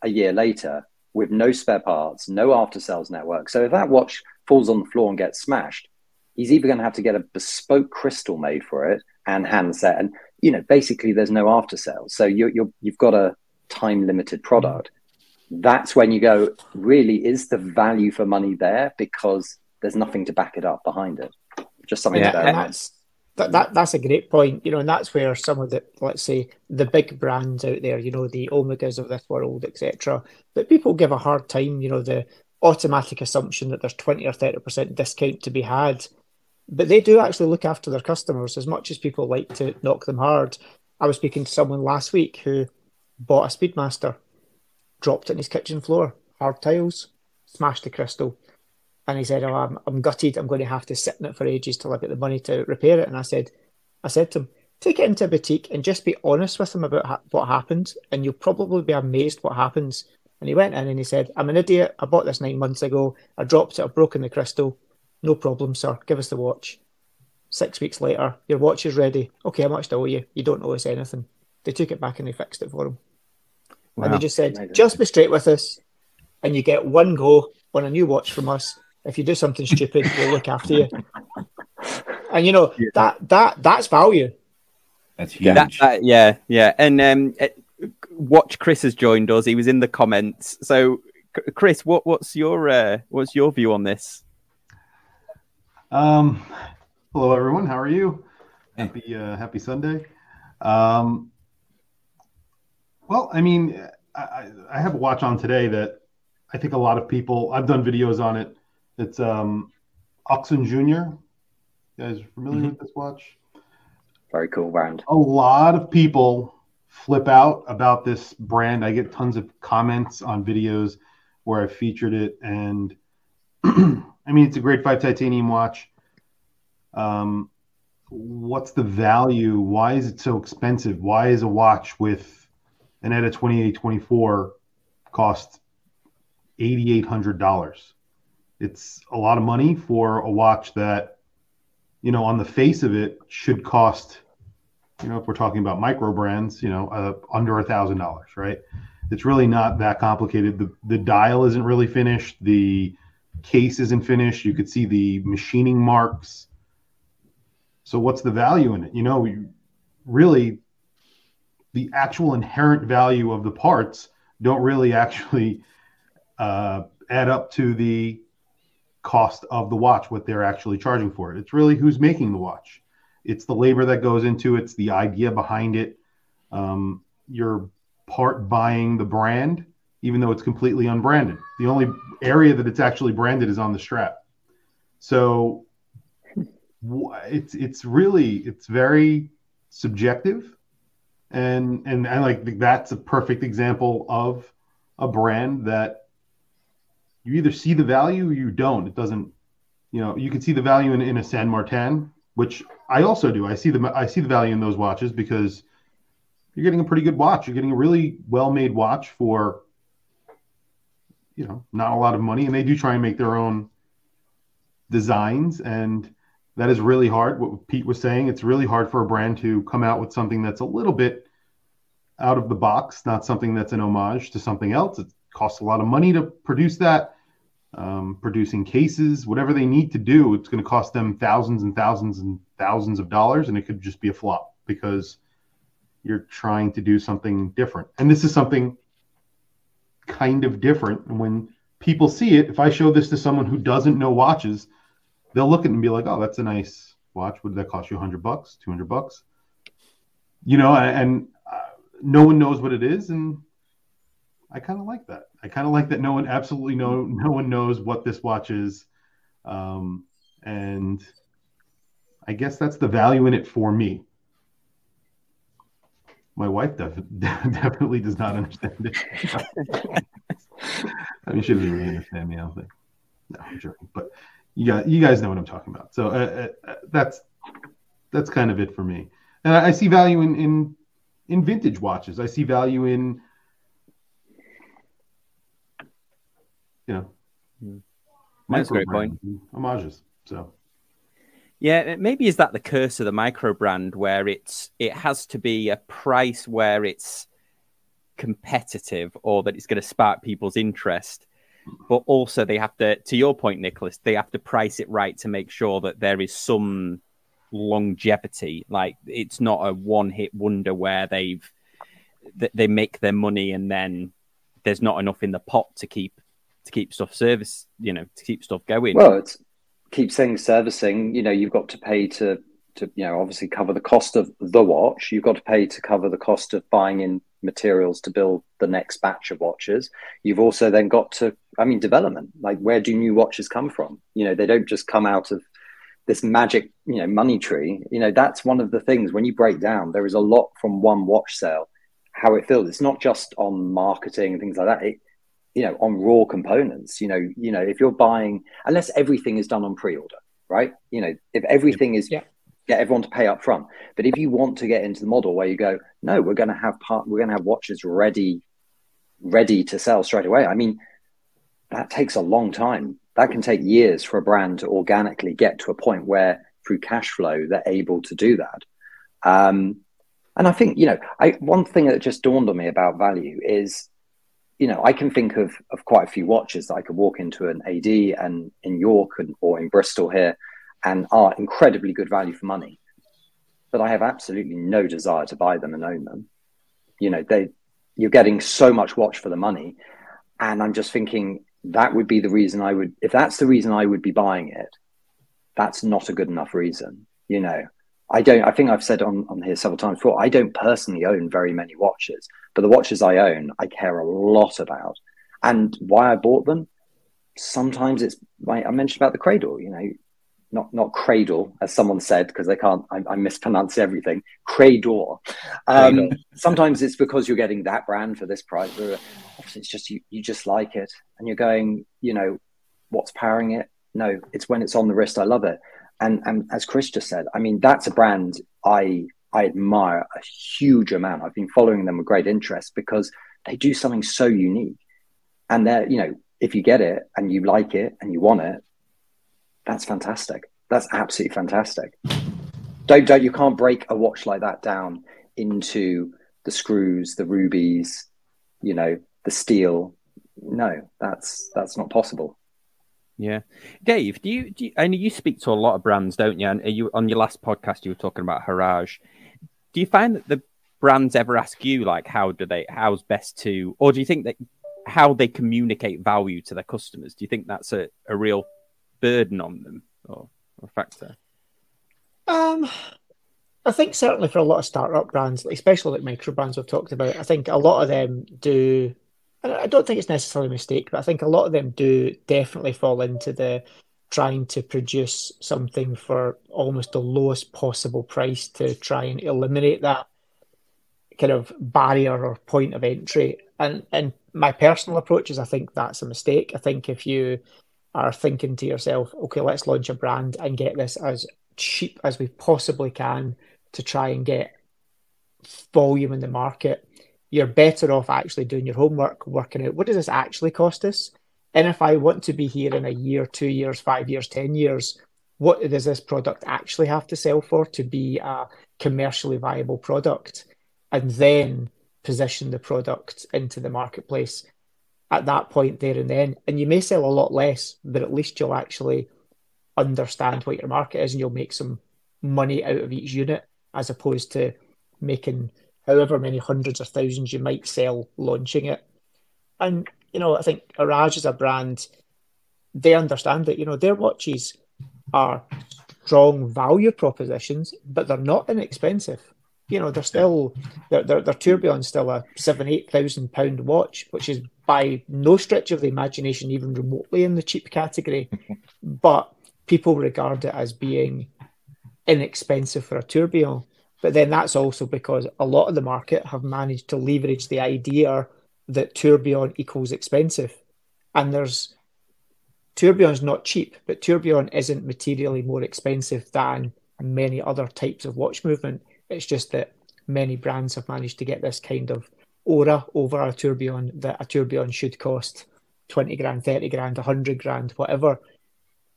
a year later, with no spare parts, no after sales network. So if that watch falls on the floor and gets smashed, he's either going to have to get a bespoke crystal made for it and handset, and basically there's no after sales. So you've got a time limited product. That's when you go, really, is the value for money there? Because there's nothing to back it up behind it. Just something to bear in mind. That's a great point, and that's where some of the, let's say, the big brands out there, the Omegas of this world, etc., that people give a hard time, the automatic assumption that there's 20 or 30% discount to be had. But they do actually look after their customers as much as people like to knock them hard. I was speaking to someone last week who bought a Speedmaster, dropped it on his kitchen floor, hard tiles, smashed the crystal. And he said, "Oh, I'm gutted. I'm going to have to sit in it for ages till I get the money to repair it." And I said to him, take it into a boutique and just be honest with them about what happened, and you'll probably be amazed what happens. And he went in and he said, "I'm an idiot. I bought this 9 months ago. I dropped it. I've broken the crystal. No problem, sir. Give us the watch." 6 weeks later, your watch is ready. "Okay, how much do I owe you?" "You don't owe us anything." They took it back and they fixed it for him. Wow. And they just said, "Just be straight with us, and you get one go on a new watch from us. If you do something stupid, we'll look after you." And that's value. That's huge. Yeah. And Watch Chris has joined us. He was in the comments. So, Chris, what's your view on this? Hello, everyone. How are you? Happy Sunday. Well, I mean, I have a watch on today that I think a lot of people. I've done videos on it. It's Oxen Jr. You guys familiar with this watch? Very cool brand. A lot of people flip out about this brand. I get tons of comments on videos where I featured it, and I mean, it's a grade 5 titanium watch. What's the value? Why is it so expensive? Why is a watch with an ETA 2824 cost $8,800? It's a lot of money for a watch that, on the face of it should cost, if we're talking about micro brands, under $1,000, right? It's really not that complicated. The dial isn't really finished. The case isn't finished. You could see the machining marks. So what's the value in it? Really, the actual inherent value of the parts don't really actually add up to the cost of the watch, what they're actually charging for it. It's really who's making the watch. It's the labor that goes into it. It's the idea behind it. You're part buying the brand, even though it's completely unbranded. The only area that it's actually branded is on the strap. So it's very subjective, and like that's a perfect example of a brand that you either see the value or you don't. It doesn't, you can see the value in a San Martin, which I also do. I see the value in those watches because you're getting a pretty good watch. You're getting a really well-made watch for, not a lot of money. And they do try and make their own designs. And that is really hard. What Pete was saying, it's really hard for a brand to come out with something that's a little bit out of the box, not something that's an homage to something else. It costs a lot of money to produce that. Producing cases, whatever they need to do, it's going to cost them thousands and thousands and thousands of dollars, and it could just be a flop because you're trying to do something different. And this is something kind of different. And when people see it, if I show this to someone who doesn't know watches, they'll look at it and be like, "Oh, that's a nice watch. What did that cost you? $100, $200?" And no one knows what it is, and I kind of like that. I kind of like that no one knows what this watch is. And And I guess that's the value in it for me. My wife definitely does not understand it. I mean, she doesn't really understand me, I don't think. No, I'm joking. But you guys know what I'm talking about. So that's kind of it for me. And I see value in vintage watches. I see value in, That's a great point. Homages. So. Yeah, maybe is that the curse of the micro brand, where it has to be a price where it's competitive or that it's going to spark people's interest, but also they have to your point, Nicholas, they have to price it right to make sure that there is some longevity. Like, it's not a one-hit wonder where they make their money and then there's not enough in the pot to keep stuff service, to keep stuff going. Well, it's keep things servicing. You've got to pay to obviously cover the cost of the watch. You've got to pay to cover the cost of buying in materials to build the next batch of watches. You've also then got to, development. Like, where do new watches come from? They don't just come out of this magic, money tree. That's one of the things when you break down, there is a lot from one watch sale, how it feels. It's not just on marketing and things like that. On raw components, if you're buying, unless everything is done on pre-order, right? If everything is get everyone to pay up front. But if you want to get into the model where you go, no, we're going to have watches ready to sell straight away. That takes a long time. That can take years for a brand to organically get to a point where through cash flow, they're able to do that. And I think, one thing that just dawned on me about value is, I can think of quite a few watches that I could walk into an AD and in York or in Bristol here and are incredibly good value for money. But I have absolutely no desire to buy them and own them. You're getting so much watch for the money. And I'm just thinking that would be the reason if that's the reason I would be buying it, that's not a good enough reason. I think I've said on here several times before, I don't personally own very many watches, but the watches I own, I care a lot about. And why I bought them, sometimes it's, I mentioned about the cradle, not cradle, as someone said, because I mispronounce everything, cradle. Sometimes it's because you're getting that brand for this price. Obviously, it's just, you just like it. And you're going, what's powering it? No, it's when it's on the wrist, I love it. And as Chris just said, that's a brand I admire a huge amount. I've been following them with great interest because they do something so unique. And they're, if you get it and you like it and you want it, that's fantastic. That's absolutely fantastic. You can't break a watch like that down into the screws, the rubies, the steel. No, that's not possible. Yeah, Dave, do you? I know you speak to a lot of brands, don't you? And on your last podcast, you were talking about Haraj. Do you find that the brands ever ask you like how's best to, or do you think that how they communicate value to their customers? Do you think that's a real burden on them or a factor? I think certainly for a lot of startup brands, especially like micro brands we've talked about, I think a lot of them do. I don't think it's necessarily a mistake, but I think a lot of them do definitely fall into the trying to produce something for almost the lowest possible price to try and eliminate that kind of barrier or point of entry. And my personal approach is I think that's a mistake. I think if you are thinking to yourself, okay, let's launch a brand and get this as cheap as we possibly can to try and get volume in the market, you're better off actually doing your homework, working out what does this actually cost us? And if I want to be here in a year, 2 years, 5 years, 10 years, what does this product actually have to sell for to be a commercially viable product? And then position the product into the marketplace at that point there and then. And you may sell a lot less, but at least you'll actually understand what your market is and you'll make some money out of each unit as opposed to making however many hundreds of thousands you might sell launching it. And, I think Haraj is a brand, they understand that, their watches are strong value propositions, but they're not inexpensive. They're still, their Tourbillon's still a £7,000-8,000 watch, which is by no stretch of the imagination even remotely in the cheap category. But people regard it as being inexpensive for a tourbillon. But then that's also because a lot of the market have managed to leverage the idea that tourbillon equals expensive. And tourbillon's not cheap, but tourbillon isn't materially more expensive than many other types of watch movement. It's just that many brands have managed to get this kind of aura over a tourbillon, that a tourbillon should cost 20 grand, 30 grand, 100 grand, whatever.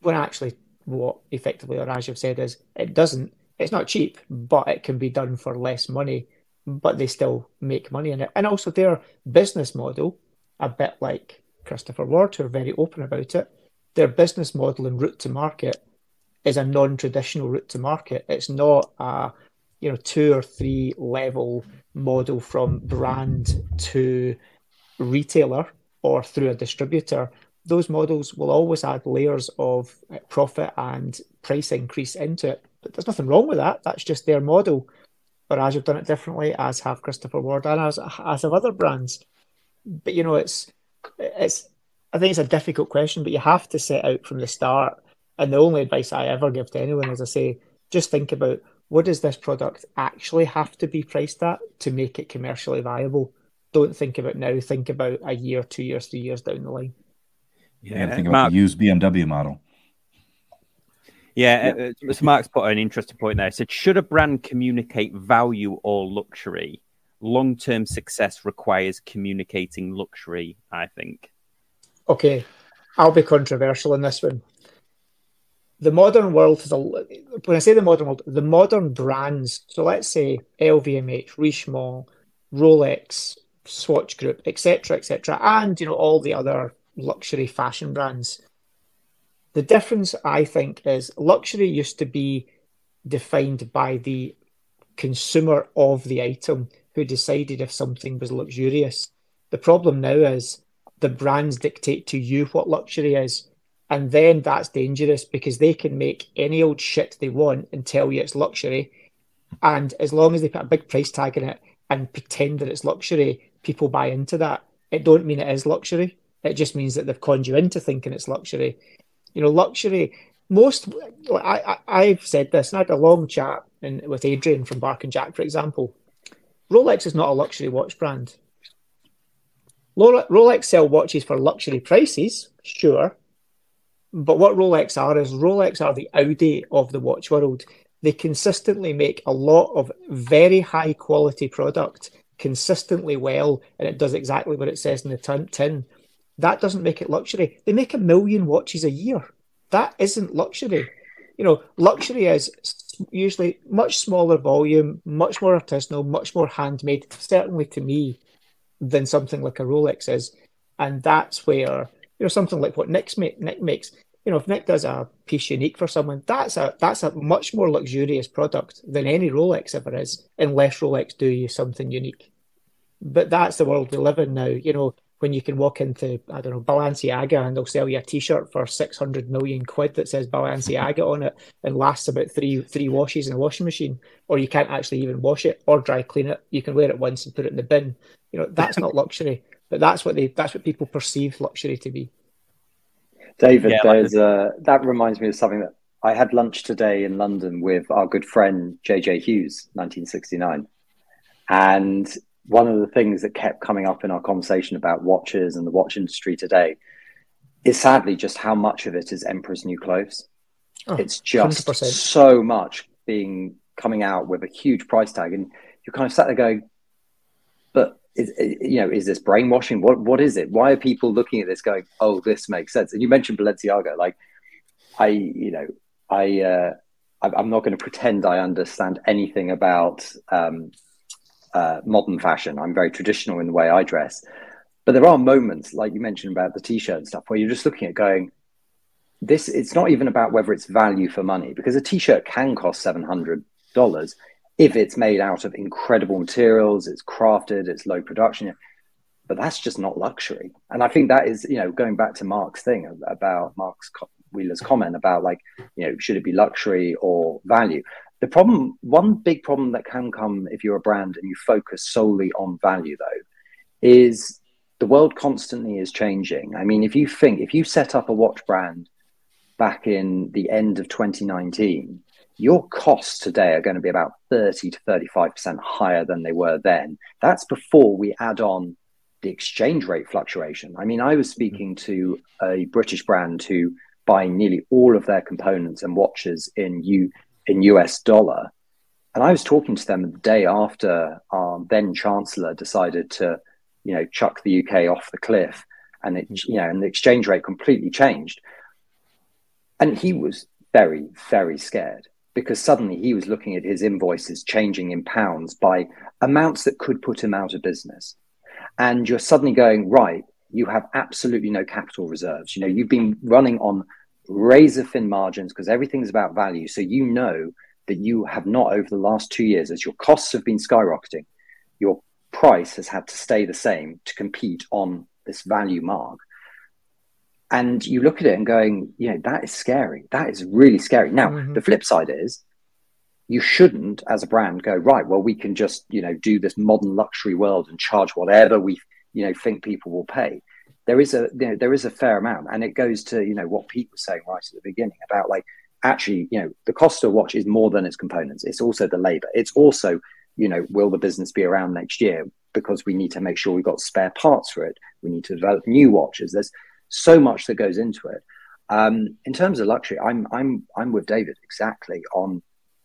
When actually what effectively Raj have said is it doesn't. It's not cheap, but it can be done for less money, but they still make money in it. And also their business model, a bit like Christopher Ward, who are very open about it, their business model and route to market is a non-traditional route to market. It's not a 2 or 3 level model from brand to retailer or through a distributor. Those models will always add layers of profit and price increase into it. But there's nothing wrong with that. That's just their model. But as have done it differently, as have Christopher Ward and as have other brands. But I think it's a difficult question, but you have to set out from the start. And the only advice I ever give to anyone is I say, just think about, what does this product actually have to be priced at to make it commercially viable? Don't think about now, think about a year, 2 years, 3 years down the line. Yeah, you got to think about the used BMW model. Yeah, so Mark's put an interesting point there. He said, should a brand communicate value or luxury? Long-term success requires communicating luxury, I think. Okay, I'll be controversial in this one. The modern world when I say the modern world, the modern brands, so let's say LVMH, Richemont, Rolex, Swatch Group, etc., and all the other luxury fashion brands. The difference, I think, is luxury used to be defined by the consumer of the item who decided if something was luxurious. The problem now is the brands dictate to you what luxury is. And then that's dangerous because they can make any old shit they want and tell you it's luxury. And as long as they put a big price tag in it and pretend that it's luxury, people buy into that. It don't mean it is luxury. It just means that they've conned you into thinking it's luxury. Luxury, I've said this, and I had a long chat with Adrian from Bark and Jack, for example. Rolex is not a luxury watch brand. Rolex sell watches for luxury prices, sure. But what Rolex are the Audi of the watch world. They consistently make a lot of very high quality product consistently well, and it does exactly what it says in the tin. That doesn't make it luxury. They make 1 million watches a year. That isn't luxury. Luxury is usually much smaller volume, much more artisanal, much more handmade, certainly to me, than something like a Rolex is. And that's where something like what Nick makes. If Nick does a piece unique for someone, that's a much more luxurious product than any Rolex ever is, unless Rolex do you something unique. But that's the world we live in now. When you can walk into, I don't know, Balenciaga and they'll sell you a T-shirt for 600 million quid that says Balenciaga on it and lasts about three washes in a washing machine, or you can't actually even wash it or dry clean it. You can wear it once and put it in the bin. That's not luxury, but that's what people perceive luxury to be. David, that reminds me of something that I had lunch today in London with our good friend JJ Hughes, 1969, and one of the things that kept coming up in our conversation about watches and the watch industry today is sadly just how much of it is Emperor's New Clothes. It's just 100%. So much coming out with a huge price tag, and you kind of sat there going, but is this brainwashing? What is it? Why are people looking at this going, oh, this makes sense? And you mentioned Balenciaga. Like, I'm not going to pretend I understand anything about modern fashion. I'm very traditional in the way I dress, but there are moments, like you mentioned about the T-shirt and stuff, where you're just looking at going, it's not even about whether it's value for money, because a T-shirt can cost $700 if it's made out of incredible materials, it's crafted, it's low production, but that's just not luxury. And I think that is, going back to Mark's thing about Wheeler's comment about should it be luxury or value? The problem, one big problem that can come if you're a brand and you focus solely on value, though, is the world constantly is changing. I mean, if you set up a watch brand back in the end of 2019, your costs today are going to be about 30 to 35% higher than they were then. That's before we add on the exchange rate fluctuation. I mean, I was speaking to a British brand who buy nearly all of their components and watches in US dollar. And I was talking to them the day after our then Chancellor decided to, chuck the UK off the cliff, and and the exchange rate completely changed. And he was very, very scared, because suddenly he was looking at his invoices changing in pounds by amounts that could put him out of business. And you're suddenly going, right, you have absolutely no capital reserves. You've been running on razor thin margins because everything's about value. So that you have not, over the last 2 years, as your costs have been skyrocketing, your price has had to stay the same to compete on this value mark. And you look at it and going, that is scary. That is really scary. Now, the flip side is, you shouldn't, as a brand, go, right, well, we can just, do this modern luxury world and charge whatever we, think people will pay. There is a fair amount. And it goes to, what Pete was saying right at the beginning about, like, actually, the cost of a watch is more than its components. It's also the labor. It's also, will the business be around next year? Because we need to make sure we've got spare parts for it. We need to develop new watches. There's so much that goes into it. In terms of luxury, I'm with David exactly on,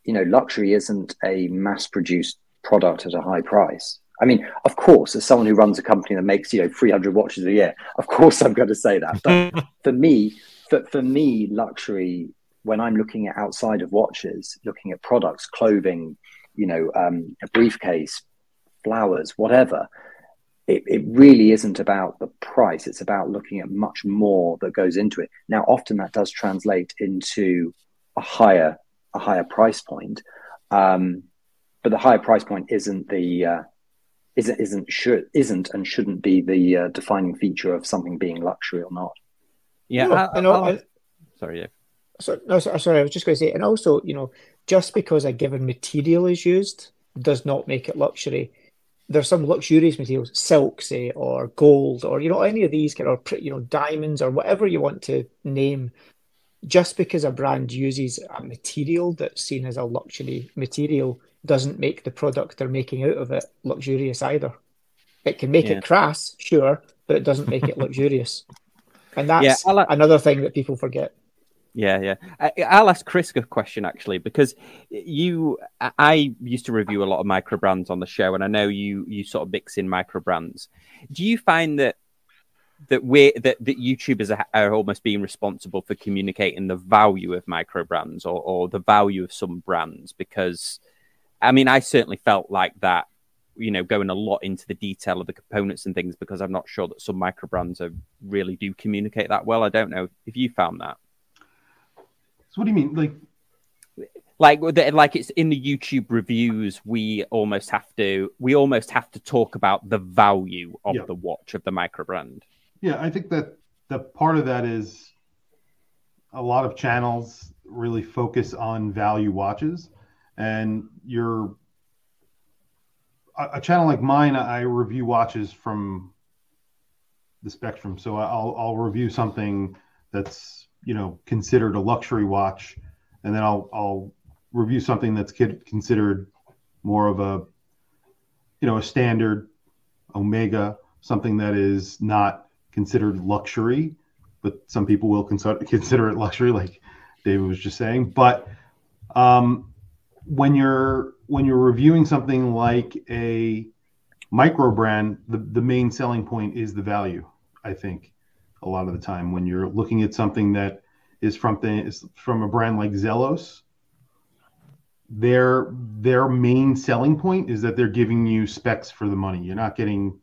luxury isn't a mass-produced product at a high price. I mean, of course, as someone who runs a company that makes 300 watches a year, of course I'm going to say that. But for me, luxury, when I'm looking at outside of watches, looking at products, clothing, a briefcase, flowers, whatever, it really isn't about the price. It's about looking at much more that goes into it. Now, often that does translate into a higher price point, but the higher price point isn't and shouldn't be the defining feature of something being luxury or not. Yeah, sorry. Yeah. Sorry, I was just going to say, and also, just because a given material is used does not make it luxury. There's some luxurious materials, silk, say, or gold, or any of these kind of diamonds or whatever you want to name. Just because a brand uses a material that's seen as a luxury material doesn't make the product they're making out of it luxurious either. It can make it crass, sure, but it doesn't make it luxurious. And that's another thing that people forget. Yeah. I'll ask Chris a question, actually, because I used to review a lot of micro brands on the show, and I know you sort of mix in micro brands. Do you find that YouTubers are almost being responsible for communicating the value of micro brands or the value of some brands? Because, I mean, I certainly felt like that, going a lot into the detail of the components and things, because I'm not sure that some micro brands really do communicate that well. I don't know if you found that. So what do you mean? Like it's in the YouTube reviews, we almost have to talk about the value of the watch, of the micro brand. Yeah, I think that the part of that is a lot of channels really focus on value watches, and a channel like mine, I review watches from the spectrum. So I'll review something that's considered a luxury watch, and then I'll review something that's considered more of a standard Omega, something that is not considered luxury, but some people will consider it luxury, like David was just saying. But when you're reviewing something like a micro brand, the main selling point is the value. I think a lot of the time when you're looking at something that is from a brand like Zelos, their main selling point is that they're giving you specs for the money. You're not getting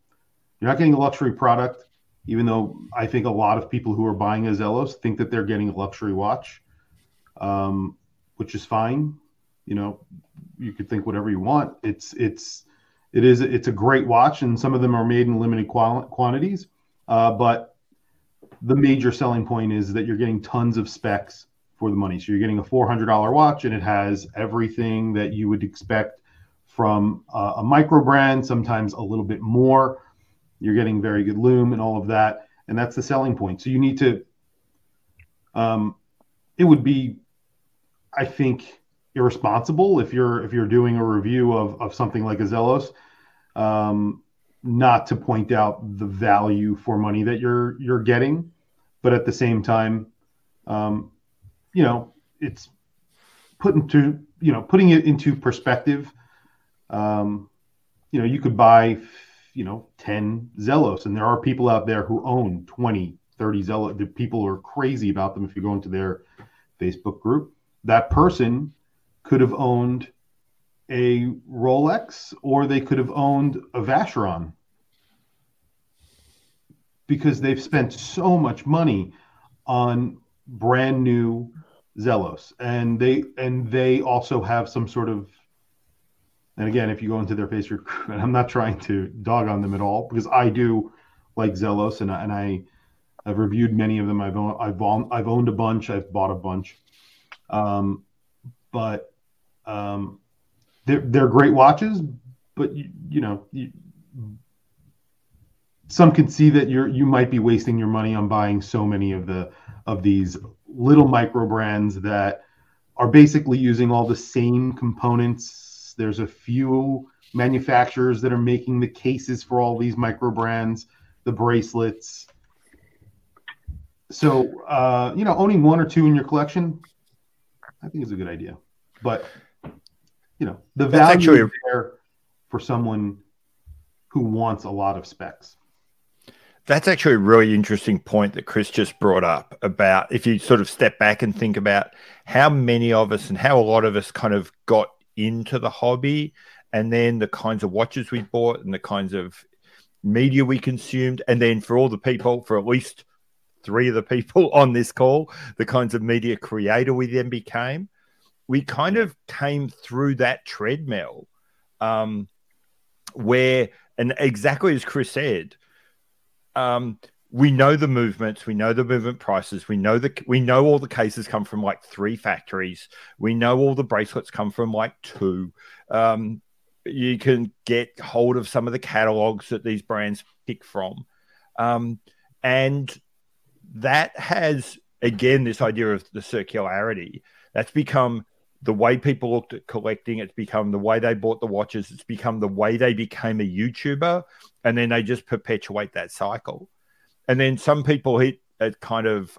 a luxury product, even though I think a lot of people who are buying a Zelos think that they're getting a luxury watch, which is fine. You could think whatever you want. It's a great watch, and some of them are made in limited quantities. But the major selling point is that you're getting tons of specs for the money. So you're getting a $400 watch, and it has everything that you would expect from a micro brand, sometimes a little bit more. You're getting very good lume and all of that, and that's the selling point. So you need to it would be, I think, irresponsible if you're doing a review of something like a Zelos, not to point out the value for money that you're getting, but at the same time, it's putting it into perspective. You could buy 10 Zelos, and there are people out there who own 20, 30 Zelos. The people are crazy about them. If you go into their Facebook group, that person could have owned a Rolex, or they could have owned a Vacheron, because they've spent so much money on brand new Zelos, and they also have some sort of, and again, if you go into their Facebook group, and I'm not trying to dog on them at all, because I do like Zelos, and I've reviewed many of them. I've owned a bunch. I've bought a bunch, but they're great watches. But some could see that you might be wasting your money on buying so many of these little micro brands that are basically using all the same components. There's a few manufacturers that are making the cases for all these micro brands, the bracelets. So, owning one or two in your collection, I think is a good idea. But, the value is there for someone who wants a lot of specs. That's actually a really interesting point that Chris just brought up about, if you sort of step back and think about how many of us and how a lot of us kind of got into the hobby, and then the kinds of watches we bought and the kinds of media we consumed. And then for all the people, for at least 3 of the people on this call, the kinds of media creator we then became, we kind of came through that treadmill where, and exactly as Chris said, we know the movements, we know the movement prices, we know all the cases come from like 3 factories, we know all the bracelets come from like 2. You can get hold of some of the catalogs that these brands pick from, and that has, again, this idea of the circularity that's become the way people looked at collecting. It's become the way they bought the watches. It's become the way they became a YouTuber, and then they just perpetuate that cycle. And then some people hit a kind of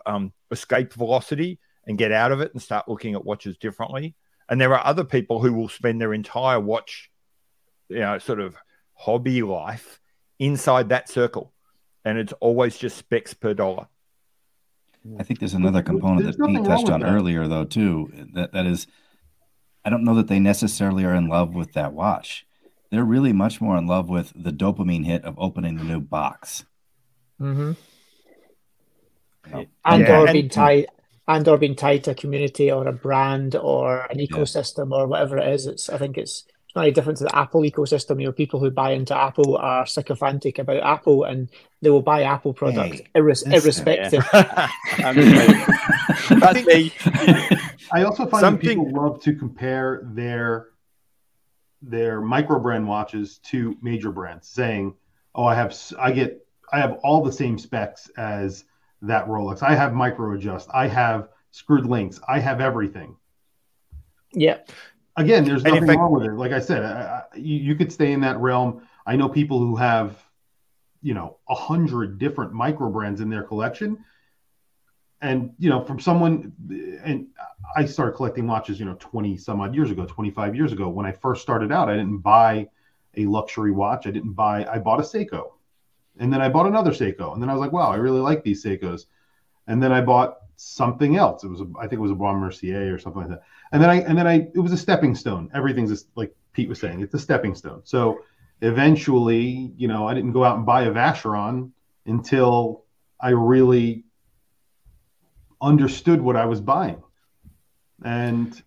escape velocity and get out of it and start looking at watches differently. And there are other people who will spend their entire watch, sort of hobby life inside that circle. And it's always just specs per dollar. I think there's another component that Pete touched on earlier, though, too. That is, I don't know that they necessarily are in love with that watch. They're really much more in love with the dopamine hit of opening the new box. Mm-hmm. Or being tied to a community or a brand or an ecosystem or whatever it is. I think it's not any different to the Apple ecosystem. People who buy into Apple are sycophantic about Apple, and they will buy Apple products irrespective. That's me. I also find that people love to compare their micro brand watches to major brands, saying, "Oh, I have all the same specs as that Rolex. I have micro adjust. I have screwed links. I have everything." Yeah. Again, there's nothing wrong with it. Like I said, you could stay in that realm. I know people who have, 100 different micro brands in their collection. And, from someone, and I started collecting watches, 20 some odd years ago, 25 years ago. When I first started out, I didn't buy a luxury watch. I bought a Seiko. And then I bought another Seiko. And then I was like, wow, I really like these Seikos. And then I bought something else. I think it was a Bon Mercier or something like that. And then it was a stepping stone. Everything's just, like Pete was saying, it's a stepping stone. So eventually, I didn't go out and buy a Vacheron until I really understood what I was buying. And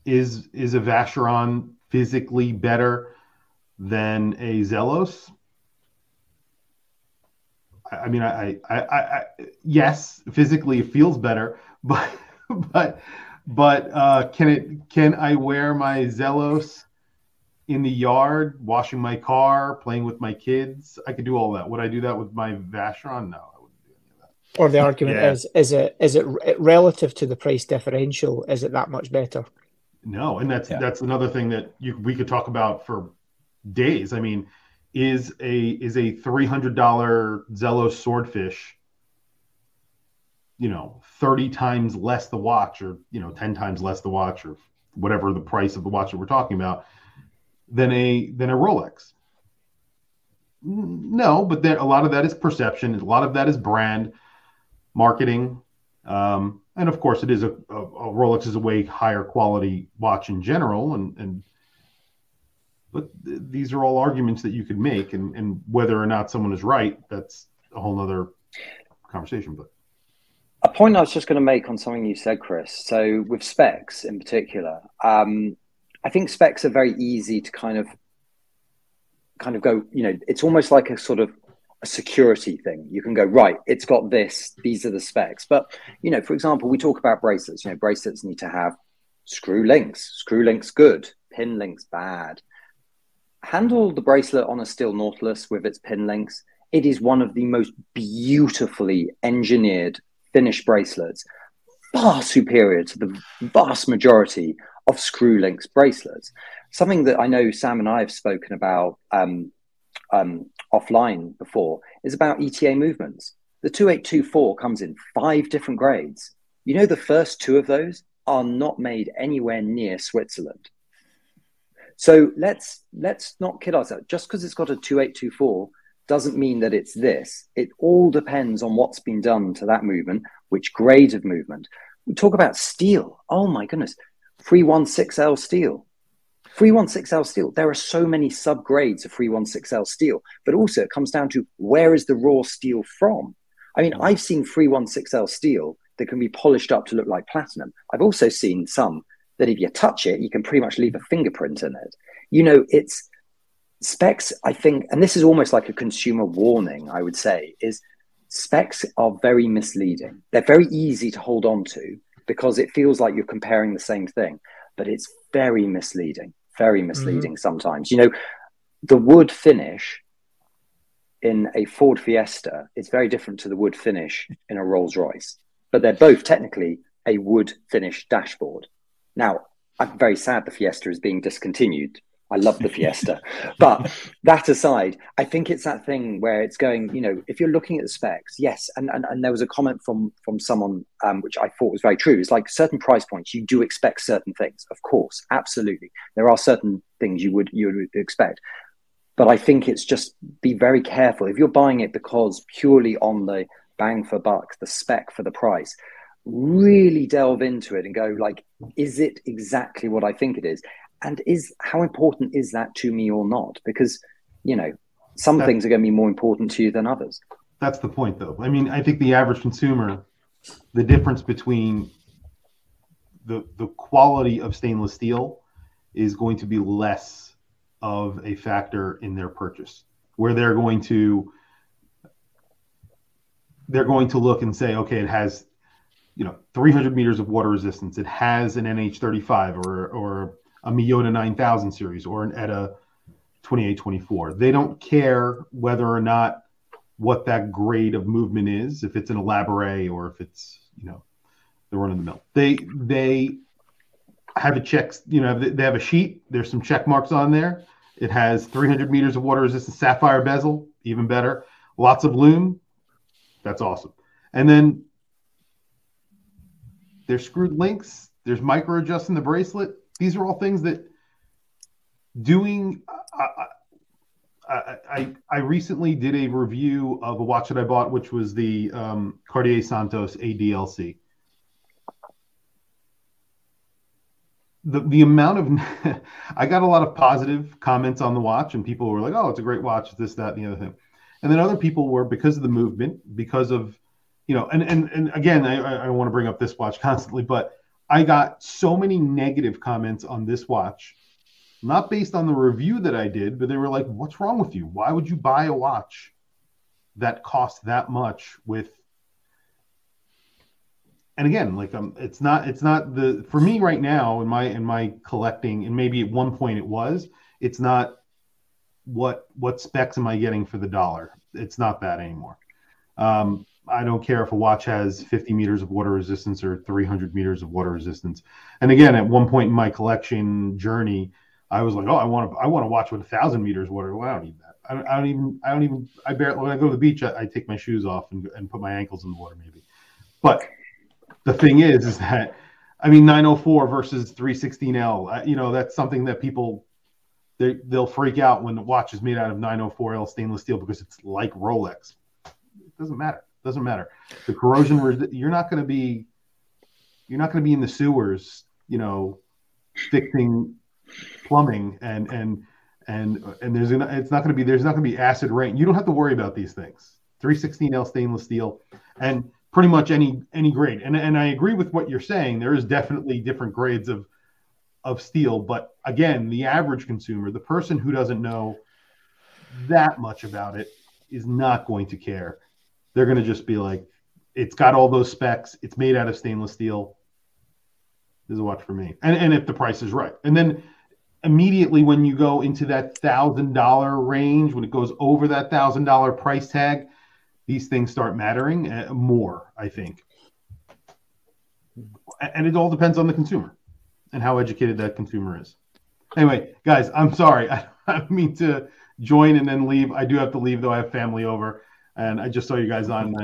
is a Vacheron physically better than a Zelos? I mean, I yes, physically it feels better, but can I wear my Zelos in the yard, washing my car, playing with my kids? I could do all that. Would I do that with my Vacheron? No, I wouldn't do any of that. Or the argument is it relative to the price differential? Is it that much better? No, and that's another thing that we could talk about for days. I mean, is a $300 Zello swordfish, 30 times less the watch, or 10 times less the watch, or whatever the price of the watch that we're talking about, than a Rolex? No, but a lot of that is perception. A lot of that is brand marketing. And of course, it is a Rolex is a way higher quality watch in general. But these are all arguments that you could make, and whether or not someone is right, that's a whole nother conversation. But a point I was just going to make on something you said, Chris. So with specs in particular, I think specs are very easy to kind of go, it's almost like a sort of a security thing. You can go, right, it's got this, these are the specs. But, for example, we talk about bracelets. Bracelets need to have screw links good, pin links bad. Handle the bracelet on a steel Nautilus with its pin links. It is one of the most beautifully engineered finished bracelets, far superior to the vast majority of screw links bracelets. Something that I know Sam and I have spoken about offline before is about ETA movements. The 2824 comes in 5 different grades. The first 2 of those are not made anywhere near Switzerland. So let's not kid ourselves. Just because it's got a 2824 doesn't mean that it's this. It all depends on what's been done to that movement, which grade of movement. We talk about steel. Oh my goodness. 316L steel. 316L steel. There are so many subgrades of 316L steel, but also it comes down to where is the raw steel from? I mean, I've seen 316L steel that can be polished up to look like platinum. I've also seen some that if you touch it, you can pretty much leave a fingerprint in it. It's specs, I think, and this is almost like a consumer warning, I would say, is specs are very misleading. They're very easy to hold on to because it feels like you're comparing the same thing, but it's very misleading sometimes. The wood finish in a Ford Fiesta is very different to the wood finish in a Rolls Royce, but they're both technically a wood finish dashboard. Now, I'm very sad the Fiesta is being discontinued. I love the Fiesta. But that aside, I think it's that thing where it's going, if you're looking at the specs, yes. And there was a comment from someone, which I thought was very true. It's like certain price points, you do expect certain things. Of course, absolutely. There are certain things you would expect. But I think it's just be very careful. If you're buying it because purely on the bang for buck, the spec for the price, really delve into it and go like, is it exactly what I think it is? And how important is that to me or not? Because, some things are going to be more important to you than others. That's the point, though. I mean, I think the average consumer, the difference between the quality of stainless steel is going to be less of a factor in their purchase, where they're going to look and say, okay, it has 300 meters of water resistance. It has an NH35 or a Miyota 9000 series or an ETA 2824. They don't care whether or not what that grade of movement is, if it's an elaborate or if it's, the run of the mill. They have a check, they have a sheet. There's some check marks on there. It has 300 meters of water resistance, sapphire bezel, even better. Lots of lume. That's awesome. And then there's screwed links. There's micro adjusting the bracelet. These are all things that I recently did a review of a watch that I bought, which was the Cartier Santos ADLC. The amount of I got a lot of positive comments on the watch, and people were like, "Oh, it's a great watch. It's this, that, and the other thing." And then other people were, because of the movement, because of and again, I don't want to bring up this watch constantly, but I got so many negative comments on this watch, not based on the review that I did, but they were like, "What's wrong with you? Why would you buy a watch that costs that much with?" And again, like it's not for me right now in my collecting, and maybe at one point it was. It's not what specs am I getting for the dollar? It's not that anymore. I don't care if a watch has 50 meters of water resistance or 300 meters of water resistance. And again, at one point in my collection journey, I was like, oh, I want to watch with 1,000 meters water. Well, I don't need that. I barely, when I go to the beach, I take my shoes off and put my ankles in the water maybe. But the thing is that, I mean, 904 versus 316L, that's something that people, they'll freak out when the watch is made out of 904L stainless steel because it's like Rolex. It doesn't matter. The corrosion, you're not going to be in the sewers, fixing plumbing and there's not going to be acid rain. You don't have to worry about these things. 316L stainless steel and pretty much any grade. And I agree with what you're saying. There is definitely different grades of steel, but again, the average consumer, the person who doesn't know that much about it, is not going to care. They're going to just be like, it's got all those specs. It's made out of stainless steel. This is a watch for me. And if the price is right. And then immediately when you go into that $1,000 range, when it goes over that $1,000 price tag, these things start mattering more, I think. And it all depends on the consumer and how educated that consumer is. Anyway, guys, I'm sorry. I don't mean to join and then leave. I do have to leave, though. I have family over. And I just saw you guys on.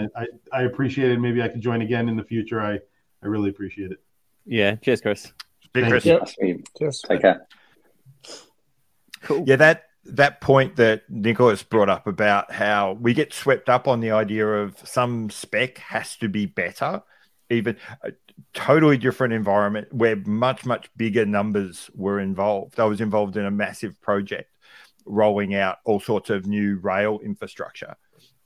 I appreciate it. Maybe I could join again in the future. I really appreciate it. Yeah. Cheers, Chris. Chris. Cheers. Take care. Cool. Yeah, that point that Nicholas brought up about how we get swept up on the idea of some spec has to be better, even a totally different environment where much, much bigger numbers were involved. I was involved in a massive project rolling out all sorts of new rail infrastructure.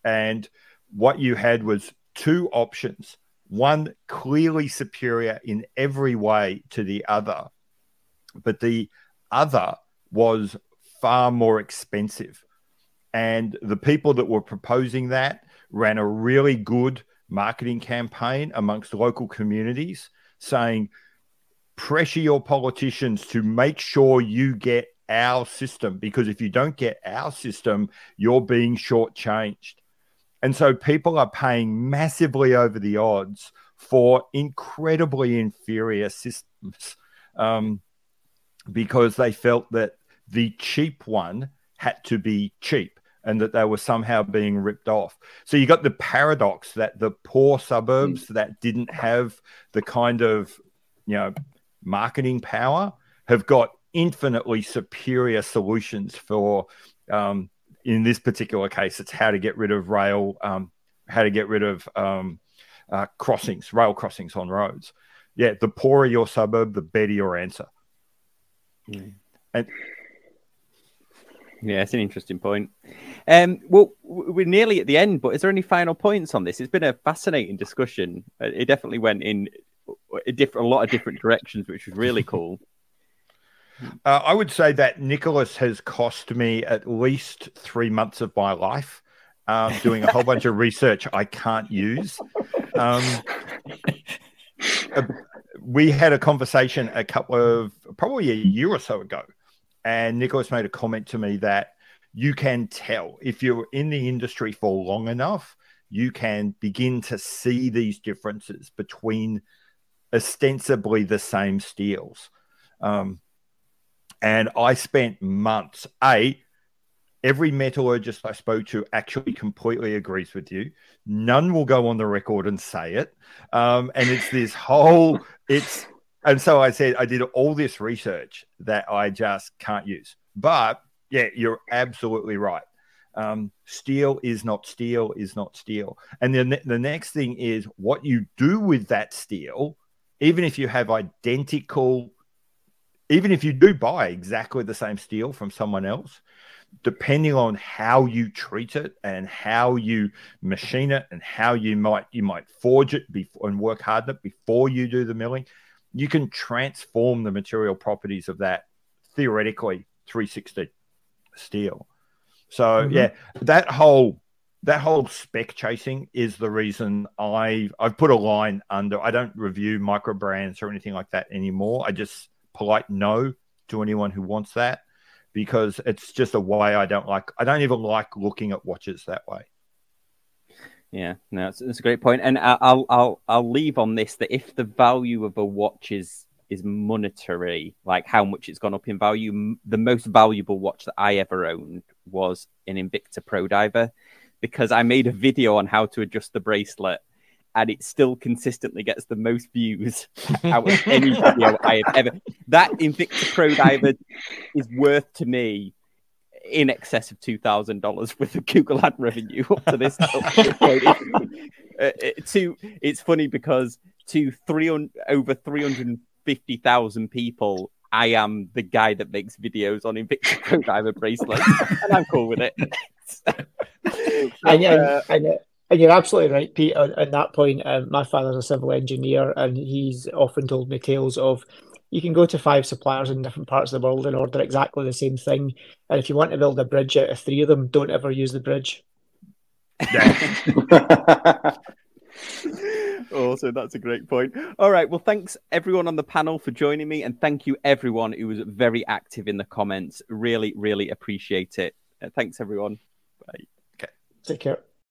And what you had was two options, one clearly superior in every way to the other, but the other was far more expensive. And the people that were proposing that ran a really good marketing campaign amongst local communities saying, pressure your politicians to make sure you get our system, because if you don't get our system, you're being shortchanged. And so people are paying massively over the odds for incredibly inferior systems because they felt that the cheap one had to be cheap and that they were somehow being ripped off. So you got the paradox that the poor suburbs that didn't have the kind of, marketing power have got infinitely superior solutions for, in this particular case, it's how to get rid of rail crossings on roads. Yeah, the poorer your suburb, the better your answer. And yeah, it's an interesting point. Well, we're nearly at the end, but is there any final points on this? It's been a fascinating discussion. It definitely went in a lot of different directions, which was really cool. I would say that Nicholas has cost me at least 3 months of my life doing a whole bunch of research I can't use. We had a conversation probably a year or so ago, and Nicholas made a comment to me that you can tell if you're in the industry for long enough, you can begin to see these differences between ostensibly the same steels. And I spent months. Every metallurgist I spoke to actually completely agrees with you. None will go on the record and say it. And it's this whole, and so I said, I did all this research that I just can't use. But yeah, you're absolutely right. Steel is not steel is not steel. And then the next thing is what you do with that steel, even if you have even if you do buy exactly the same steel from someone else, depending on how you treat it and how you machine it and how you might forge it and work hard on it before you do the milling, you can transform the material properties of that theoretically 360 steel. So yeah, that whole spec chasing is the reason I've put a line under. I don't review micro brands or anything like that anymore. I just polite no to anyone who wants that, because it's just a way I don't even like looking at watches that way. Yeah, no, it's a great point, and I'll leave on this that if the value of a watch is monetary, like how much it's gone up in value, the most valuable watch that I ever owned was an Invicta Pro Diver, because I made a video on how to adjust the bracelet, and it still consistently gets the most views out of any video I have ever. That Invicta Pro Diver is worth to me in excess of $2,000 with the Google ad revenue up to this point. It's funny because to over 350,000 people, I am the guy that makes videos on Invicta Pro Diver bracelets, and I'm cool with it. And you're absolutely right, Pete, on that point. My father's a civil engineer, and he's often told me tales of you can go to 5 suppliers in different parts of the world and order exactly the same thing. And if you want to build a bridge out of 3 of them, don't ever use the bridge. Also, that's a great point. All right. Well, thanks everyone on the panel for joining me. And thank you everyone who was very active in the comments. Really, really appreciate it. Thanks, everyone. Bye. Take care.